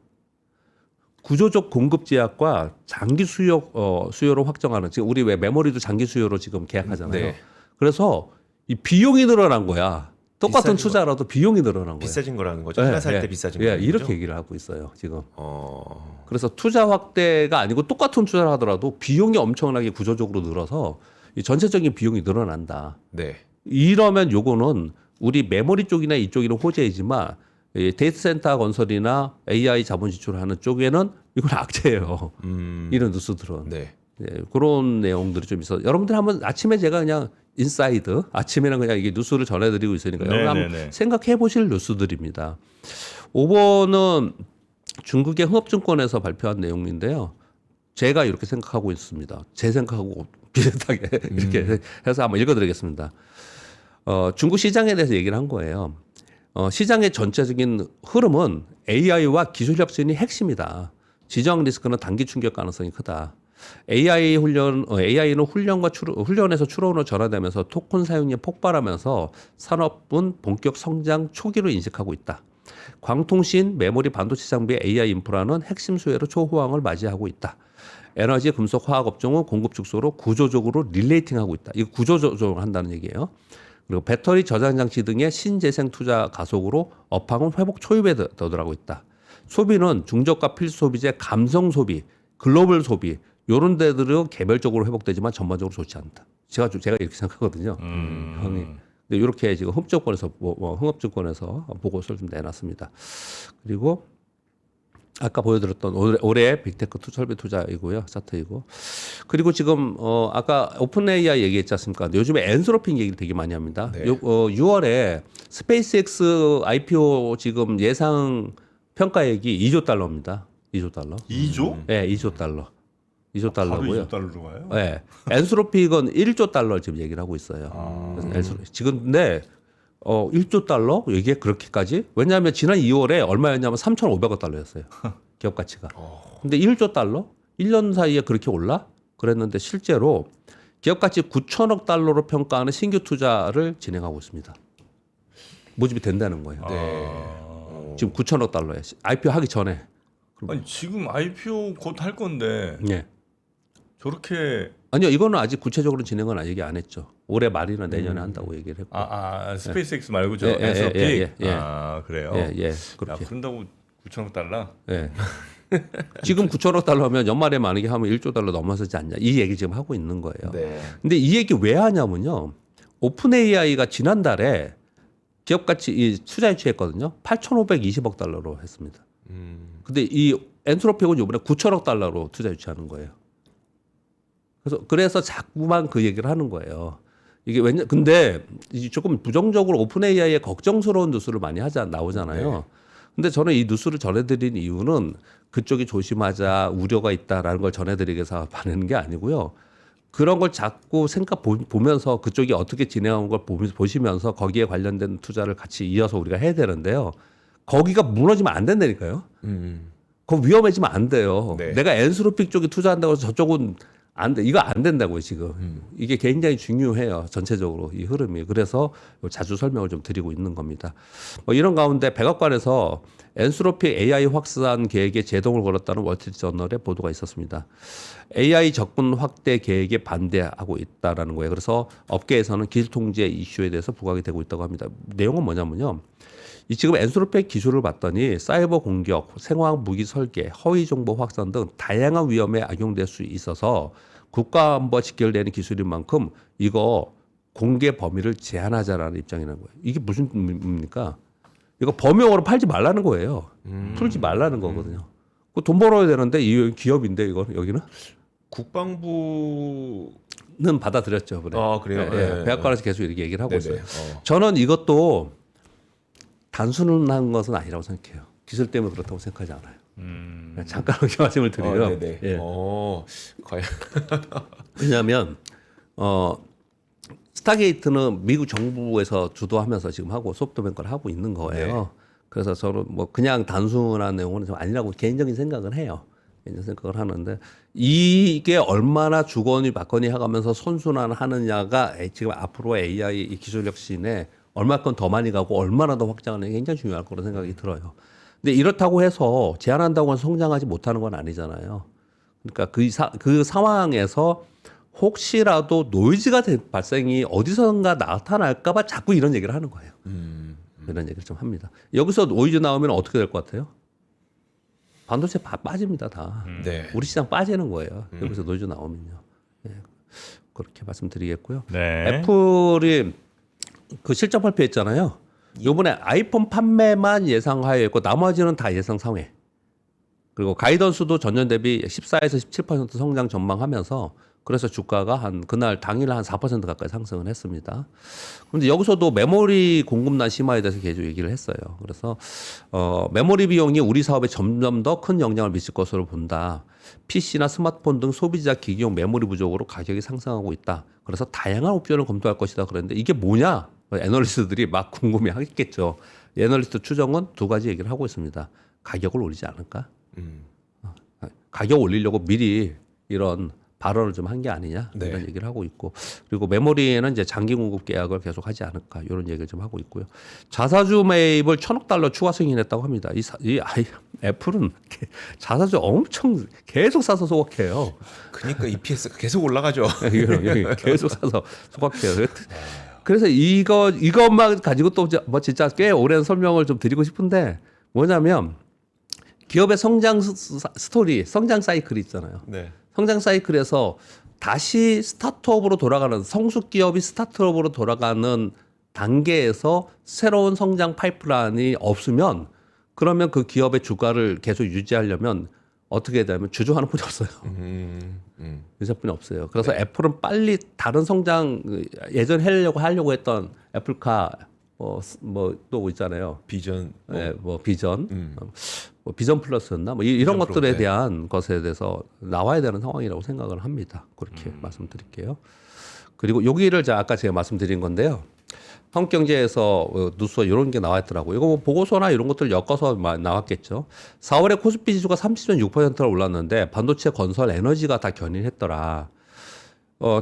구조적 공급 제약과 장기 수요를 확정하는 지금 우리 왜 메모리도 장기 수요로 지금 계약하잖아요. 네. 그래서 이 비용이 늘어난 거야. 똑같은 비싸진 투자라도 비용이 늘어난 거예요. 비싸진 거라는 거죠. 하나 살 때 비싸진 거라는 이렇게 거죠. 얘기를 하고 있어요. 지금. 어. 그래서 투자 확대가 아니고 똑같은 투자를 하더라도 비용이 엄청나게 구조적으로 늘어서 이 전체적인 비용이 늘어난다. 네. 이러면 요거는 우리 메모리 쪽이나 이쪽에는 호재이지만 이 데이터 센터 건설이나 AI 자본 지출하는 쪽에는 이건 악재예요. 이런 뉴스들은. 네. 예, 그런 내용들이 좀 있어. 여러분들 한번 아침에 제가 그냥 인사이드 아침에는 그냥 이게 뉴스를 전해드리고 있으니까 여러분 한번 생각해 보실 뉴스들입니다. 5번은 중국의 흥업증권에서 발표한 내용인데요. 제가 이렇게 생각하고 있습니다. 제 생각하고 비슷하게 이렇게 해서 한번 읽어드리겠습니다. 중국 시장에 대해서 얘기를 한 거예요. 시장의 전체적인 흐름은 AI와 기술 혁신이 핵심이다. 지정 리스크는 단기 충격 가능성이 크다. AI는 훈련에서 추론으로 전환되면서 토큰 사용량이 폭발하면서 산업은 본격 성장 초기로 인식하고 있다. 광통신, 메모리, 반도체 장비, AI 인프라는 핵심 수혜로 초호황을 맞이하고 있다. 에너지, 금속, 화학 업종은 공급 축소로 구조적으로 릴레이팅하고 있다. 이거 구조조정을 한다는 얘기예요. 그리고 배터리 저장 장치 등의 신재생 투자 가속으로 업황은 회복 초입에 들어가고 있다. 소비는 중저가 필수 소비재, 감성 소비, 글로벌 소비 이런 데들은 개별적으로 회복되지만 전반적으로 좋지 않다. 제가 이렇게 생각하거든요. 형이. 근데 이렇게 지금 흥업증권에서 보고서를 좀 내놨습니다. 그리고 아까 보여드렸던 올해 빅테크 설비 투자이고요, 차트이고. 그리고 지금 아까 오픈 AI 얘기했지 않습니까? 요즘에 엔스로핑 얘기를 되게 많이 합니다. 네. 6월에 스페이스X IPO 지금 예상 평가액이 2조 달러입니다. 2조 달러. 2조? 네, 2조 달러. 2조 달러고요. 2조 달러로 가요? 네. 엔스로픽은 1조 달러 지금 얘기를 하고 있어요. 그래서 지금 근데 1조 달러? 이게 그렇게까지? 왜냐하면 지난 2월에 얼마였냐면 3,500억 달러였어요. 기업 가치가. 근데 1조 달러? 1년 사이에 그렇게 올라? 그랬는데 실제로 기업 가치 9천억 달러로 평가하는 신규 투자를 진행하고 있습니다. 모집이 된다는 거예요. 네. 지금 9천억 달러에 IPO 하기 전에. 아니 지금 IPO 곧 할 건데 예. 저렇게 아니요, 이거는 아직 구체적으로 진행은 얘기 안 했죠. 올해 말이나 내년에 한다고 얘기를 했고. 스페이스X 말고 저 예, 엔스로픽. 예. 아 그래요? 예, 야, 그렇게. 그런다고 9천억 달러? 예. 지금 9천억 달러면 연말에 만약에 하면 1조 달러 넘어서지 않냐. 이 얘기 지금 하고 있는 거예요. 네. 근데 이 얘기 왜 하냐면요. 오픈 AI가 지난달에 기업 가치 이 투자 유치했거든요. 8,520억 달러로 했습니다. 근데 이 엔트로픽은 이번에 9천억 달러로 투자 유치하는 거예요. 그래서 자꾸만 그 얘기를 하는 거예요. 이게 근데 조금 부정적으로 오픈 AI에 걱정스러운 뉴스를 많이 나오잖아요. 네. 근데 저는 이 뉴스를 전해드린 이유는 그쪽이 조심하자 우려가 있다라는 걸 전해드리기 위해서 보내는 게 아니고요. 그런 걸 자꾸 보면서 그쪽이 어떻게 진행하는 걸 보시면서 거기에 관련된 투자를 같이 이어서 우리가 해야 되는데요. 거기가 무너지면 안 된다니까요. 그거 위험해지면 안 돼요. 네. 내가 엔스로픽 쪽에 투자한다고 해서 저쪽은 안 돼. 이거 안 된다고요, 지금. 이게 굉장히 중요해요. 전체적으로 이 흐름이. 그래서 자주 설명을 좀 드리고 있는 겁니다. 이런 가운데 백악관에서 엔스로픽 AI 확산 계획에 제동을 걸었다는 월스트리트저널의 보도가 있었습니다. AI 접근 확대 계획에 반대하고 있다라는 거예요. 그래서 업계에서는 기술 통제 이슈에 대해서 부각이 되고 있다고 합니다. 내용은 뭐냐면요. 이 지금 엔스로픽 기술을 봤더니 사이버 공격, 생화학 무기 설계, 허위 정보 확산 등 다양한 위험에 악용될 수 있어서 국가안보와 직결되는 기술인 만큼 이거 공개 범위를 제한하자라는 입장이라는 거예요. 이게 무슨 의미입니까? 이거 범용으로 팔지 말라는 거예요. 풀지 말라는 거거든요. 돈 벌어야 되는데 이 기업인데 이거는 여기는 국방부는 받아들였죠. 그래. 그래요? 예, 백악관에서 계속 이렇게 얘기를 하고 네네. 있어요. 저는 이것도 단순한 것은 아니라고 생각해요. 기술 때문에 그렇다고 생각하지 않아요. 잠깐 이렇게 말씀을 드리면 네네. 예. 과연 왜냐하면 스타게이트는 미국 정부에서 주도하면서 지금 하고 소프트뱅크를 하고 있는 거예요. 네. 그래서 저는 그냥 단순한 내용은 좀 아니라고 개인적인 생각을 해요. 개인적인 생각을 하는데 이게 얼마나 주거니 받거니 해가면서 선순환하느냐가 지금 앞으로 AI 기술 혁신에 얼마큼 더 많이 가고 얼마나 더 확장하는 게 굉장히 중요할 거로 생각이 들어요. 근데 이렇다고 해서 제한한다고 해서 성장하지 못하는 건 아니잖아요. 그러니까 그 상황에서 혹시라도 노이즈가 발생이 어디선가 나타날까봐 자꾸 이런 얘기를 하는 거예요. 이런 얘기를 좀 합니다. 여기서 노이즈 나오면 어떻게 될 것 같아요? 반도체 빠집니다, 다. 네. 우리 시장 빠지는 거예요. 여기서 노이즈 나오면요. 예, 그렇게 말씀드리겠고요. 네. 애플이 그 실적 발표했잖아요. 이번에 아이폰 판매만 예상하였고 나머지는 다 예상 상회. 그리고 가이던스도 전년 대비 14에서 17% 성장 전망하면서 그래서 주가가 한 그날 당일 한 4% 가까이 상승을 했습니다. 그런데 여기서도 메모리 공급난 심화에 대해서 계속 얘기를 했어요. 그래서 메모리 비용이 우리 사업에 점점 더 큰 영향을 미칠 것으로 본다. PC나 스마트폰 등 소비자 기기용 메모리 부족으로 가격이 상승하고 있다. 그래서 다양한 옵션을 검토할 것이다. 그랬는데 이게 뭐냐? 애널리스트들이 막 궁금해하겠죠. 애널리스트 추정은 두 가지 얘기를 하고 있습니다. 가격을 올리지 않을까? 가격 올리려고 미리 이런 발언을 좀 한 게 아니냐 네. 이런 얘기를 하고 있고 그리고 메모리에는 이제 장기 공급 계약을 계속 하지 않을까 이런 얘기를 좀 하고 있고요. 자사주 매입을 $1,000억 추가 승인했다고 합니다. 애플은 자사주 엄청 계속 사서 소각해요. 그러니까 EPS가 계속 올라가죠. 계속 사서 소각해요. 그래서 이것만 가지고 또 뭐 진짜 꽤 오랜 설명을 좀 드리고 싶은데 뭐냐면 기업의 성장 스토리, 성장 사이클이 있잖아요. 네. 성장 사이클에서 다시 스타트업으로 돌아가는 성숙 기업이 스타트업으로 돌아가는 단계에서 새로운 성장 파이프라인이 없으면 그러면 그 기업의 주가를 계속 유지하려면 어떻게 해야 되냐면 주주하는 분이 없어요. 유저분이 없어요. 그래서 애플은 빨리 다른 성장 예전 하려고 했던 애플카 뭐 또 있잖아요. 비전. 네, 뭐 비전, 뭐 비전 플러스였나, 뭐 이런 비전 것들에 프로, 네. 대한 것에 대해서 나와야 되는 상황이라고 생각을 합니다. 그렇게 말씀드릴게요. 그리고 여기를 아까 제가 말씀드린 건데요. 한국경제에서 뉴스에 이런 게 나왔더라고요. 이거 뭐 보고서나 이런 것들 엮어서 나왔겠죠. 4월에 코스피 지수가 30.6%를 올랐는데 반도체, 건설, 에너지가 다 견인했더라.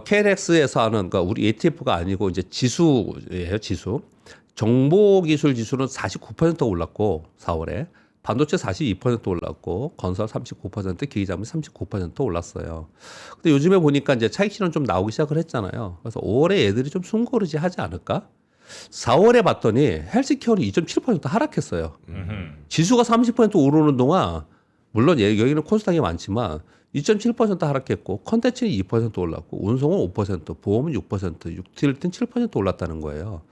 KLX에서 하는 그러니까 우리 ETF가 아니고 이제 지수예요, 지수. 정보기술 지수는 49% 올랐고 4월에 반도체 42% 올랐고 건설 39%, 기기장비 39% 올랐어요. 근데 요즘에 보니까 이제 차익 실현 좀 나오기 시작을 했잖아요. 그래서 5월에 얘들이 좀 숨고르지 하지 않을까? 4월에 봤더니 헬스케어는 2.7% 하락했어요. 지수가 30% 오르는 동안 물론 여기는 코스닥이 많지만 2.7% 하락했고 컨텐츠는 2% 올랐고 운송은 5%, 보험은 6%, 유틸리티는 7% 올랐다는 거예요.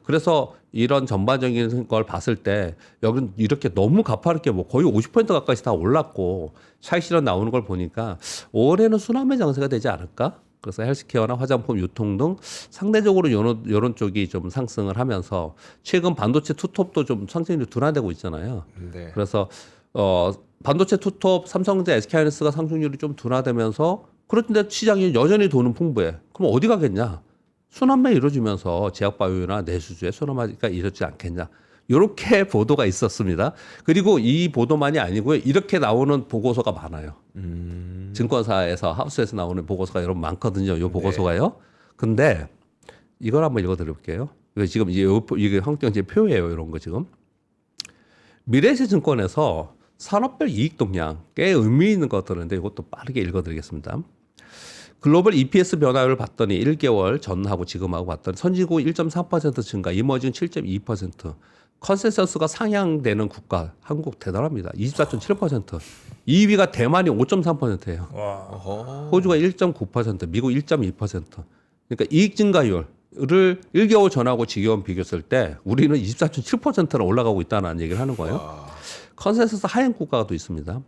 그래서 이런 전반적인 걸 봤을 때 여기는 이렇게 너무 가파르게 뭐 거의 50% 가까이 다 올랐고 차익 실현 나오는 걸 보니까 올해는 순환매 장세가 되지 않을까? 그래서 헬스케어나 화장품, 유통 등 상대적으로 이런 쪽이 좀 상승을 하면서 최근 반도체 투톱도 좀 상승률이 둔화되고 있잖아요. 네. 그래서 반도체 투톱, 삼성전자, SK하이닉스가 상승률이 좀 둔화되면서 그런데 시장이 여전히 돈은 풍부해. 그럼 어디 가겠냐? 순환매 이루어지면서 제약바이오나 내수주의 순환매가 이루어지지 않겠냐? 이렇게 보도가 있었습니다. 그리고 이 보도만이 아니고요. 이렇게 나오는 보고서가 많아요. 증권사에서 하우스에서 나오는 보고서가 여러분 많거든요. 이 보고서가요. 근데 이걸 한번 읽어드릴게요. 이거 지금 이게 한국경제 표예요. 이런 거 지금. 미래에셋증권에서 산업별 이익 동향 꽤 의미 있는 것들인데 이것도 빠르게 읽어드리겠습니다. 글로벌 EPS 변화율을 봤더니 1개월 전하고 지금하고 봤더니 선진국 1.4% 증가, 이머징 7.2%, 컨센서스가 상향되는 국가 한국 대단합니다. 24.7%. 2위가 대만이 5.3%예요. 호주가 1.9%, 미국 1.2%. 그러니까 이익 증가율을 1개월 전하고 지금 비교했을 때 우리는 24.7%로 올라가고 있다는 얘기를 하는 거예요. 컨센서스 하향 국가가 또 있습니다.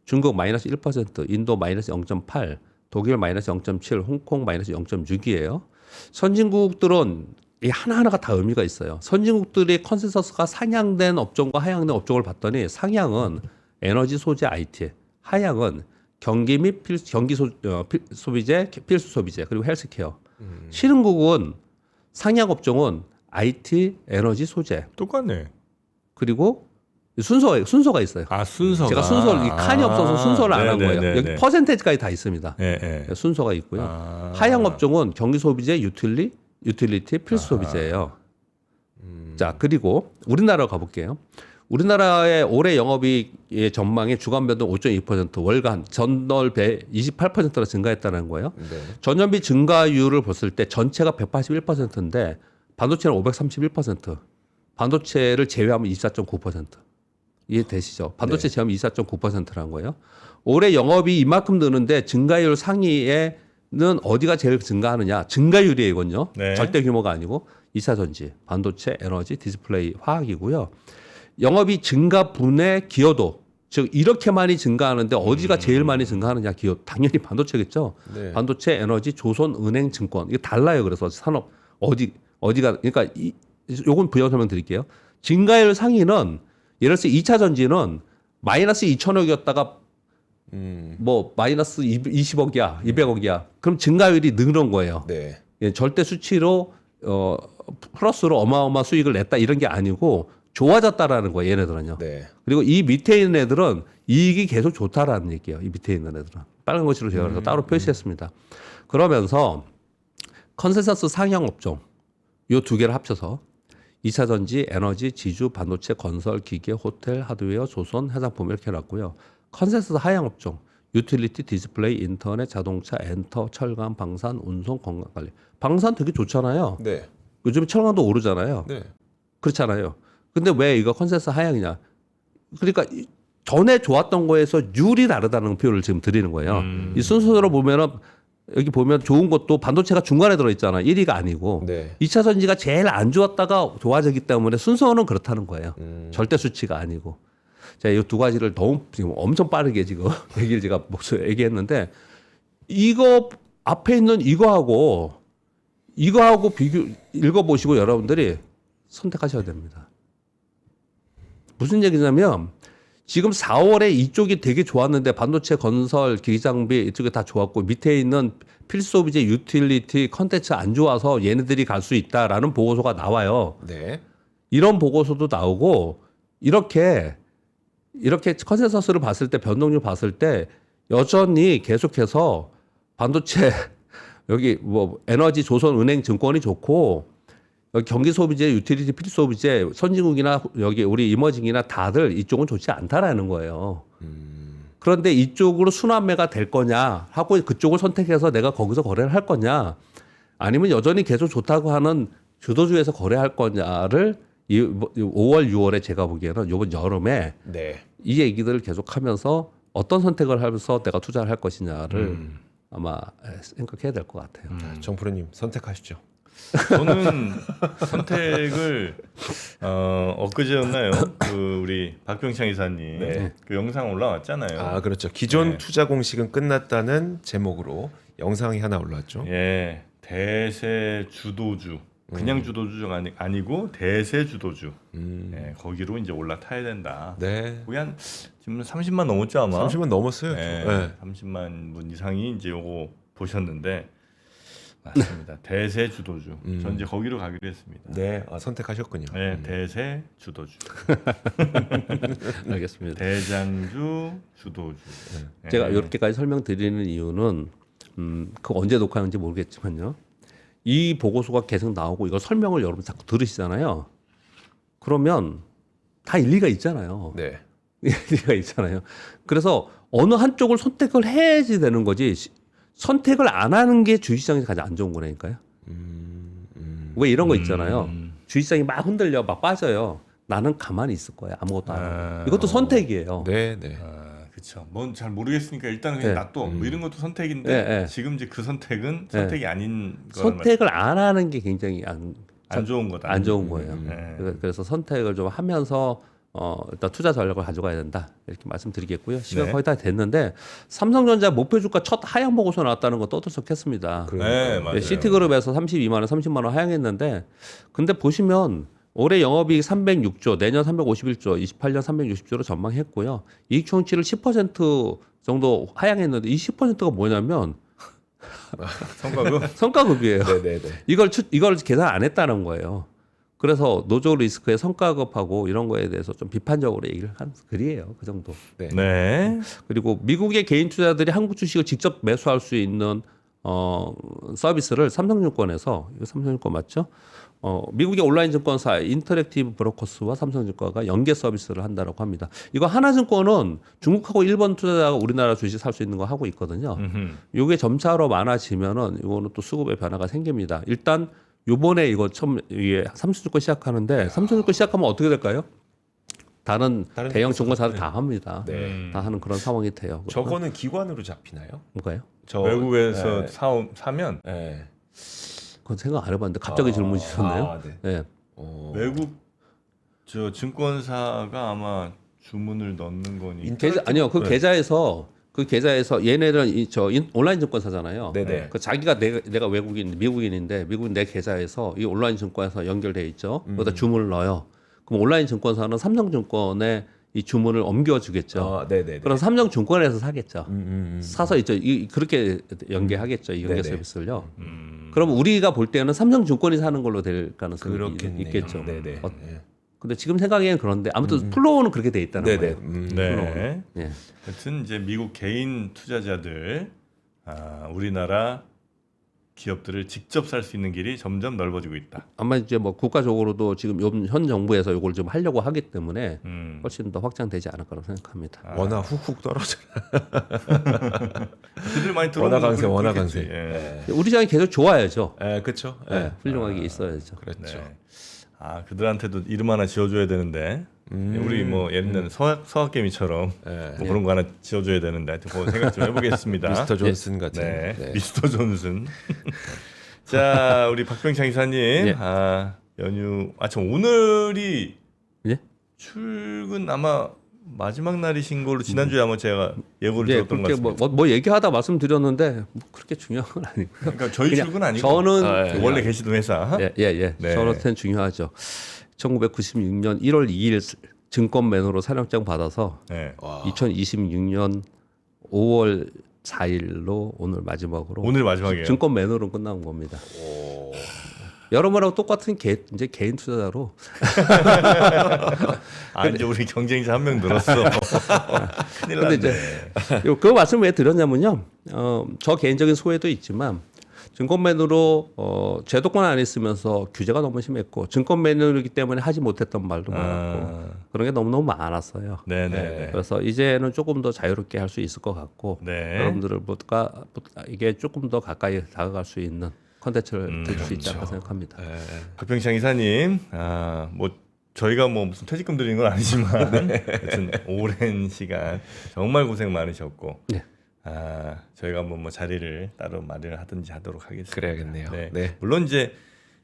중국 마이너스 1%, 인도 마이너스 0.8, 독일 마이너스 0.7, 홍콩 마이너스 0.6이에요. 선진국들은 이 하나하나가 다 의미가 있어요. 선진국들의 컨센서스가 상향된 업종과 하향된 업종을 봤더니 상향은 에너지 소재 IT, 하향은 경기 및 소비재, 필수 소비재, 그리고 헬스케어. 신흥국은 상향 업종은 IT, 에너지 소재. 똑같네. 그리고 순서가 있어요. 아, 순서가. 제가 순서를 이 칸이 없어서 순서를 안 한 거예요. 여기 퍼센테이지까지 다 있습니다. 순서가 있고요. 하향 업종은 경기 소비재, 유틸리티, 필수 소비재예요. 자, 그리고 우리나라로 가볼게요. 우리나라의 올해 영업이익의 전망의 주간 변동 5.2%, 월간 전월 배 28%나 증가했다는 거예요. 네. 전년비 증가율을 봤을 때 전체가 181%인데 반도체는 531%, 반도체를 제외하면 24.9%. 이해되시죠? 반도체 제외하면 24.9%라는 거예요. 올해 영업이 이만큼 느는데 증가율 상위에는 어디가 제일 증가하느냐? 증가율이에요, 이건요. 네. 절대 규모가 아니고 2차 전지, 반도체, 에너지, 디스플레이, 화학이고요. 영업이 증가분의 기여도, 즉 이렇게 많이 증가하는데 어디가 제일 많이 증가하느냐? 기여, 당연히 반도체겠죠. 네. 반도체, 에너지, 조선, 은행, 증권 이게 달라요. 그래서 산업 어디가 그러니까 요건 부연 설명 드릴게요. 증가율 상위는 예를 들어서 2차 전지는 마이너스 2천억이었다가 뭐 마이너스 20억이야, 200억이야. 그럼 증가율이 늘은 거예요. 네. 예, 절대 수치로 플러스로 어마어마한 수익을 냈다 이런 게 아니고 좋아졌다라는 거예요. 얘네들은요. 네. 그리고 이 밑에 있는 애들은 이익이 계속 좋다라는 얘기예요. 이 밑에 있는 애들은 빨간 것으로 제가 그래서 따로 표시했습니다. 그러면서 컨센서스 상향 업종 요 두 개를 합쳐서 2차 전지, 에너지, 지주, 반도체, 건설, 기계, 호텔, 하드웨어, 조선, 해상품 이렇게 해놨고요. 컨센서스 하향 업종 유틸리티, 디스플레이, 인터넷, 자동차, 엔터, 철강, 방산, 운송, 건강관리. 방산 되게 좋잖아요. 네. 요즘에 철강도 오르잖아요. 네. 그렇잖아요. 근데 왜 이거 컨센서스 하향이냐? 그러니까 전에 좋았던 거에서 율이 다르다는 표현을 지금 드리는 거예요. 이 순서대로 보면은 여기 보면 좋은 것도 반도체가 중간에 들어있잖아. 1위가 아니고. 네. 2차 전지가 제일 안 좋았다가 좋아지기 때문에 순서는 그렇다는 거예요. 절대 수치가 아니고. 자, 이 두 가지를 너무 지금 엄청 빠르게 지금 얘기를 제가 얘기했는데 이거 앞에 있는 이거하고 비교 읽어보시고 여러분들이 선택하셔야 됩니다. 무슨 얘기냐면 지금 4월에 이쪽이 되게 좋았는데 반도체, 건설, 기기장비 이쪽이 다 좋았고 밑에 있는 필수소비재, 유틸리티, 컨텐츠 안 좋아서 얘네들이 갈 수 있다라는 보고서가 나와요. 네. 이런 보고서도 나오고 이렇게 컨센서스를 봤을 때 변동률 봤을 때 여전히 계속해서 반도체 여기 뭐 에너지, 조선, 은행, 증권이 좋고 여기 경기 소비재, 유틸리티, 필수 소비재, 선진국이나 여기 우리 이머징이나 다들 이쪽은 좋지 않다라는 거예요. 그런데 이쪽으로 순환매가 될 거냐 하고 그쪽을 선택해서 내가 거기서 거래를 할 거냐 아니면 여전히 계속 좋다고 하는 주도주에서 거래할 거냐를 5월, 6월에 제가 보기에는 이번 여름에 네. 이 얘기들을 계속하면서 어떤 선택을 하면서 내가 투자를 할 것이냐를 아마 생각해야 될 것 같아요. 정프로님 선택하시죠. 저는 선택을 엊그제였나요? 그 우리 박병창 이사님 네. 그 영상 올라왔잖아요. 아 그렇죠. 기존 네. 투자 공식은 끝났다는 제목으로 영상이 하나 올라왔죠. 예, 대세 주도주, 그냥 주도주가 아니고 대세 주도주. 예, 거기로 이제 올라타야 된다. 네. 거기 한 지금 30만 넘었죠 아마. 30만 넘었어요. 네, 네. 30만 분 이상이 이제 요거 보셨는데 맞습니다. 대세 주도주. 전 이제 거기로 가기로 했습니다. 네. 아, 선택하셨군요. 네, 대세 주도주. 알겠습니다. 대장주 주도주. 네. 제가 이렇게까지 설명드리는 이유는 그 언제 녹화하는지 모르겠지만요. 이 보고서가 계속 나오고 이거 설명을 여러분 자꾸 들으시잖아요. 그러면 다 일리가 있잖아요. 네. 일리가 있잖아요. 그래서 어느 한쪽을 선택을 해야지 되는 거지. 선택을 안 하는 게 주식시장에서 가장 안 좋은 거라니까요. 왜 이런 거 있잖아요. 주식시장이 막 흔들려, 막 빠져요. 나는 가만히 있을 거야. 아무것도 안 하고. 이것도 선택이에요. 네, 네. 그렇죠. 뭔 잘 모르겠으니까 일단 그냥 네. 놔둬. 뭐 이런 것도 선택인데 네, 네. 지금 이제 그 선택은 선택이 아닌 선택을 안 하는 게 굉장히 안 좋은 거다. 안 좋은 거예요. 네. 그래서 선택을 좀 하면서 일단 투자 전략을 가져가야 된다 이렇게 말씀드리겠고요. 시간 네. 거의 다 됐는데 삼성전자 목표 주가 첫 하향 보고서 나왔다는 거 떠들썩했습니다. 네, 맞아요. 시티그룹에서 32만 원, 30만 원 하향했는데 근데 보시면 올해 영업이익 306조, 내년 351조, 28년 360조로 전망했고요. 이익 총치를 10% 정도 하향했는데 이 10%가 뭐냐면 성과급. 성과급이에요. 네, 네, 네. 이걸 계산 안 했다는 거예요. 그래서 노조 리스크의 성과급하고 이런 거에 대해서 좀 비판적으로 얘기를 한 글이에요. 그 정도. 네. 네. 그리고 미국의 개인 투자들이 한국 주식을 직접 매수할 수 있는 서비스를 삼성증권에서 이거 삼성증권 맞죠? 미국의 온라인 증권사 인터랙티브 브로커스와 삼성증권가 연계 서비스를 한다라고 합니다. 이거 하나증권은 중국하고 일본 투자자가 우리나라 주식 살 수 있는 거 하고 있거든요. 이게 점차로 많아지면은 이거는 또 수급의 변화가 생깁니다. 일단 요번에 이거 처음 이게 삼성증권 시작하는데 삼성증권 시작하면 어떻게 될까요? 다른 대형 증권사들 다 합니다. 네. 다 하는 그런 상황이 돼요. 저거는 기관으로 잡히나요? 뭔가요? 외국에서 네. 사면 네. 그건 생각 안 해봤는데 갑자기 질문 주셨네요. 아, 네. 네. 외국 저 증권사가 아마 주문을 넣는 거니. 아니요, 그 네. 계좌에서 얘네들은 온라인 증권사잖아요. 네네. 그 자기가 내가 미국인인데 미국인 내 계좌에서 이 온라인 증권사 연결돼 있죠. 거기다 주문을 넣어요. 그럼 온라인 증권사는 삼성증권에 이 주문을 옮겨주겠죠. 아, 네네. 그럼 삼성증권에서 사겠죠. 음. 사서 이제 그렇게 연계하겠죠. 이 연계 네네. 서비스를요. 그럼 우리가 볼 때는 삼성증권이 사는 걸로 될 가능성이 그렇겠네요. 있겠죠. 네네. 근데 지금 생각에는 그런데 아무튼 플로우는 그렇게 돼 있다는 네네. 거예요. 네. 예. 하여튼 이제 미국 개인 투자자들 우리나라 기업들을 직접 살 수 있는 길이 점점 넓어지고 있다. 아마 이제 뭐 국가적으로도 지금 현 정부에서 이걸 좀 하려고 하기 때문에 훨씬 더 확장되지 않을 거라고 생각합니다. 워낙 훅훅 떨어져. 그들 많이 들어오는 워낙 강세, 거 워낙 그렇겠지. 강세. 예. 우리 시장이 계속 좋아야죠. 그렇죠. 네, 훌륭하게 있어야죠. 그렇죠. 네. 그들한테도 이름 하나 지어줘야 되는데 우리 뭐 예를 들면 서학개미처럼 뭐 그런 거 하나 지어줘야 되는데 하여튼 그거 생각 좀 해보겠습니다. 미스터 존슨 같은. 네. 미스터 존슨. 자, 우리 박병창 이사님. 예. 연휴. 참 오늘이 예? 출근 아마 마지막 날이신 걸로 지난주에 아마 제가 예고를 예, 들었던 것 그렇게 같습니다. 뭐 얘기하다 말씀드렸는데 뭐 그렇게 중요한 건 아니고요. 그러니까 저희 그냥 출근 아니고 저는 원래 계시던 회사. 예. 네. 저한테는 중요하죠. 1996년 1월 2일 증권맨으로 사령장 받아서 네. 2026년 5월 4일로 오늘 마지막으로 오늘 마지막이에요. 증권맨으로 끝난 겁니다. 여러분하고 똑같은 이제 개인 투자자로 이제 우리 경쟁자 한 명 늘었어. 큰일 근데 났네. 이제 그 말씀 왜 드렸냐면요. 저 개인적인 소회도 있지만 증권맨으로 제도권 안에 있으면서 규제가 너무 심했고 증권맨이기 때문에 하지 못했던 말도 많았고 그런 게 너무너무 많았어요. 네네. 그래서 이제는 조금 더 자유롭게 할 수 있을 것 같고 네. 여러분들보다 이게 조금 더 가까이 다가갈 수 있는 컨텐츠를 들 수 있다고 생각합니다. 박병창 이사님, 뭐 저희가 뭐 무슨 퇴직금 드리는 건 아니지만 하여튼 오랜 시간 정말 고생 많으셨고, 네. 저희가 뭐 자리를 따로 마련을 하든지 하도록 하겠습니다. 그래야겠네요. 네. 네. 물론 이제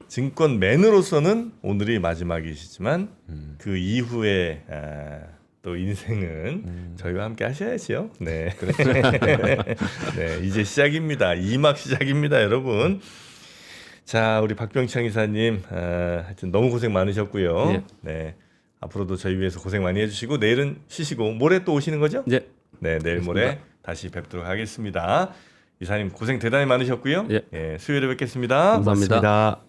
증권맨으로서는 오늘이 마지막이시지만 그 이후에 또 인생은 저희와 함께 하셔야죠. 네. 네, 이제 시작입니다. 2막 시작입니다, 여러분. 자, 우리 박병창 이사님, 하여튼 너무 고생 많으셨고요. 예. 네, 앞으로도 저희 위해서 고생 많이 해주시고 내일은 쉬시고 모레 또 오시는 거죠? 네. 네, 내일 모레 다시 뵙도록 하겠습니다. 이사님 고생 대단히 많으셨고요. 예. 수요일에 뵙겠습니다. 감사합니다. 고맙습니다.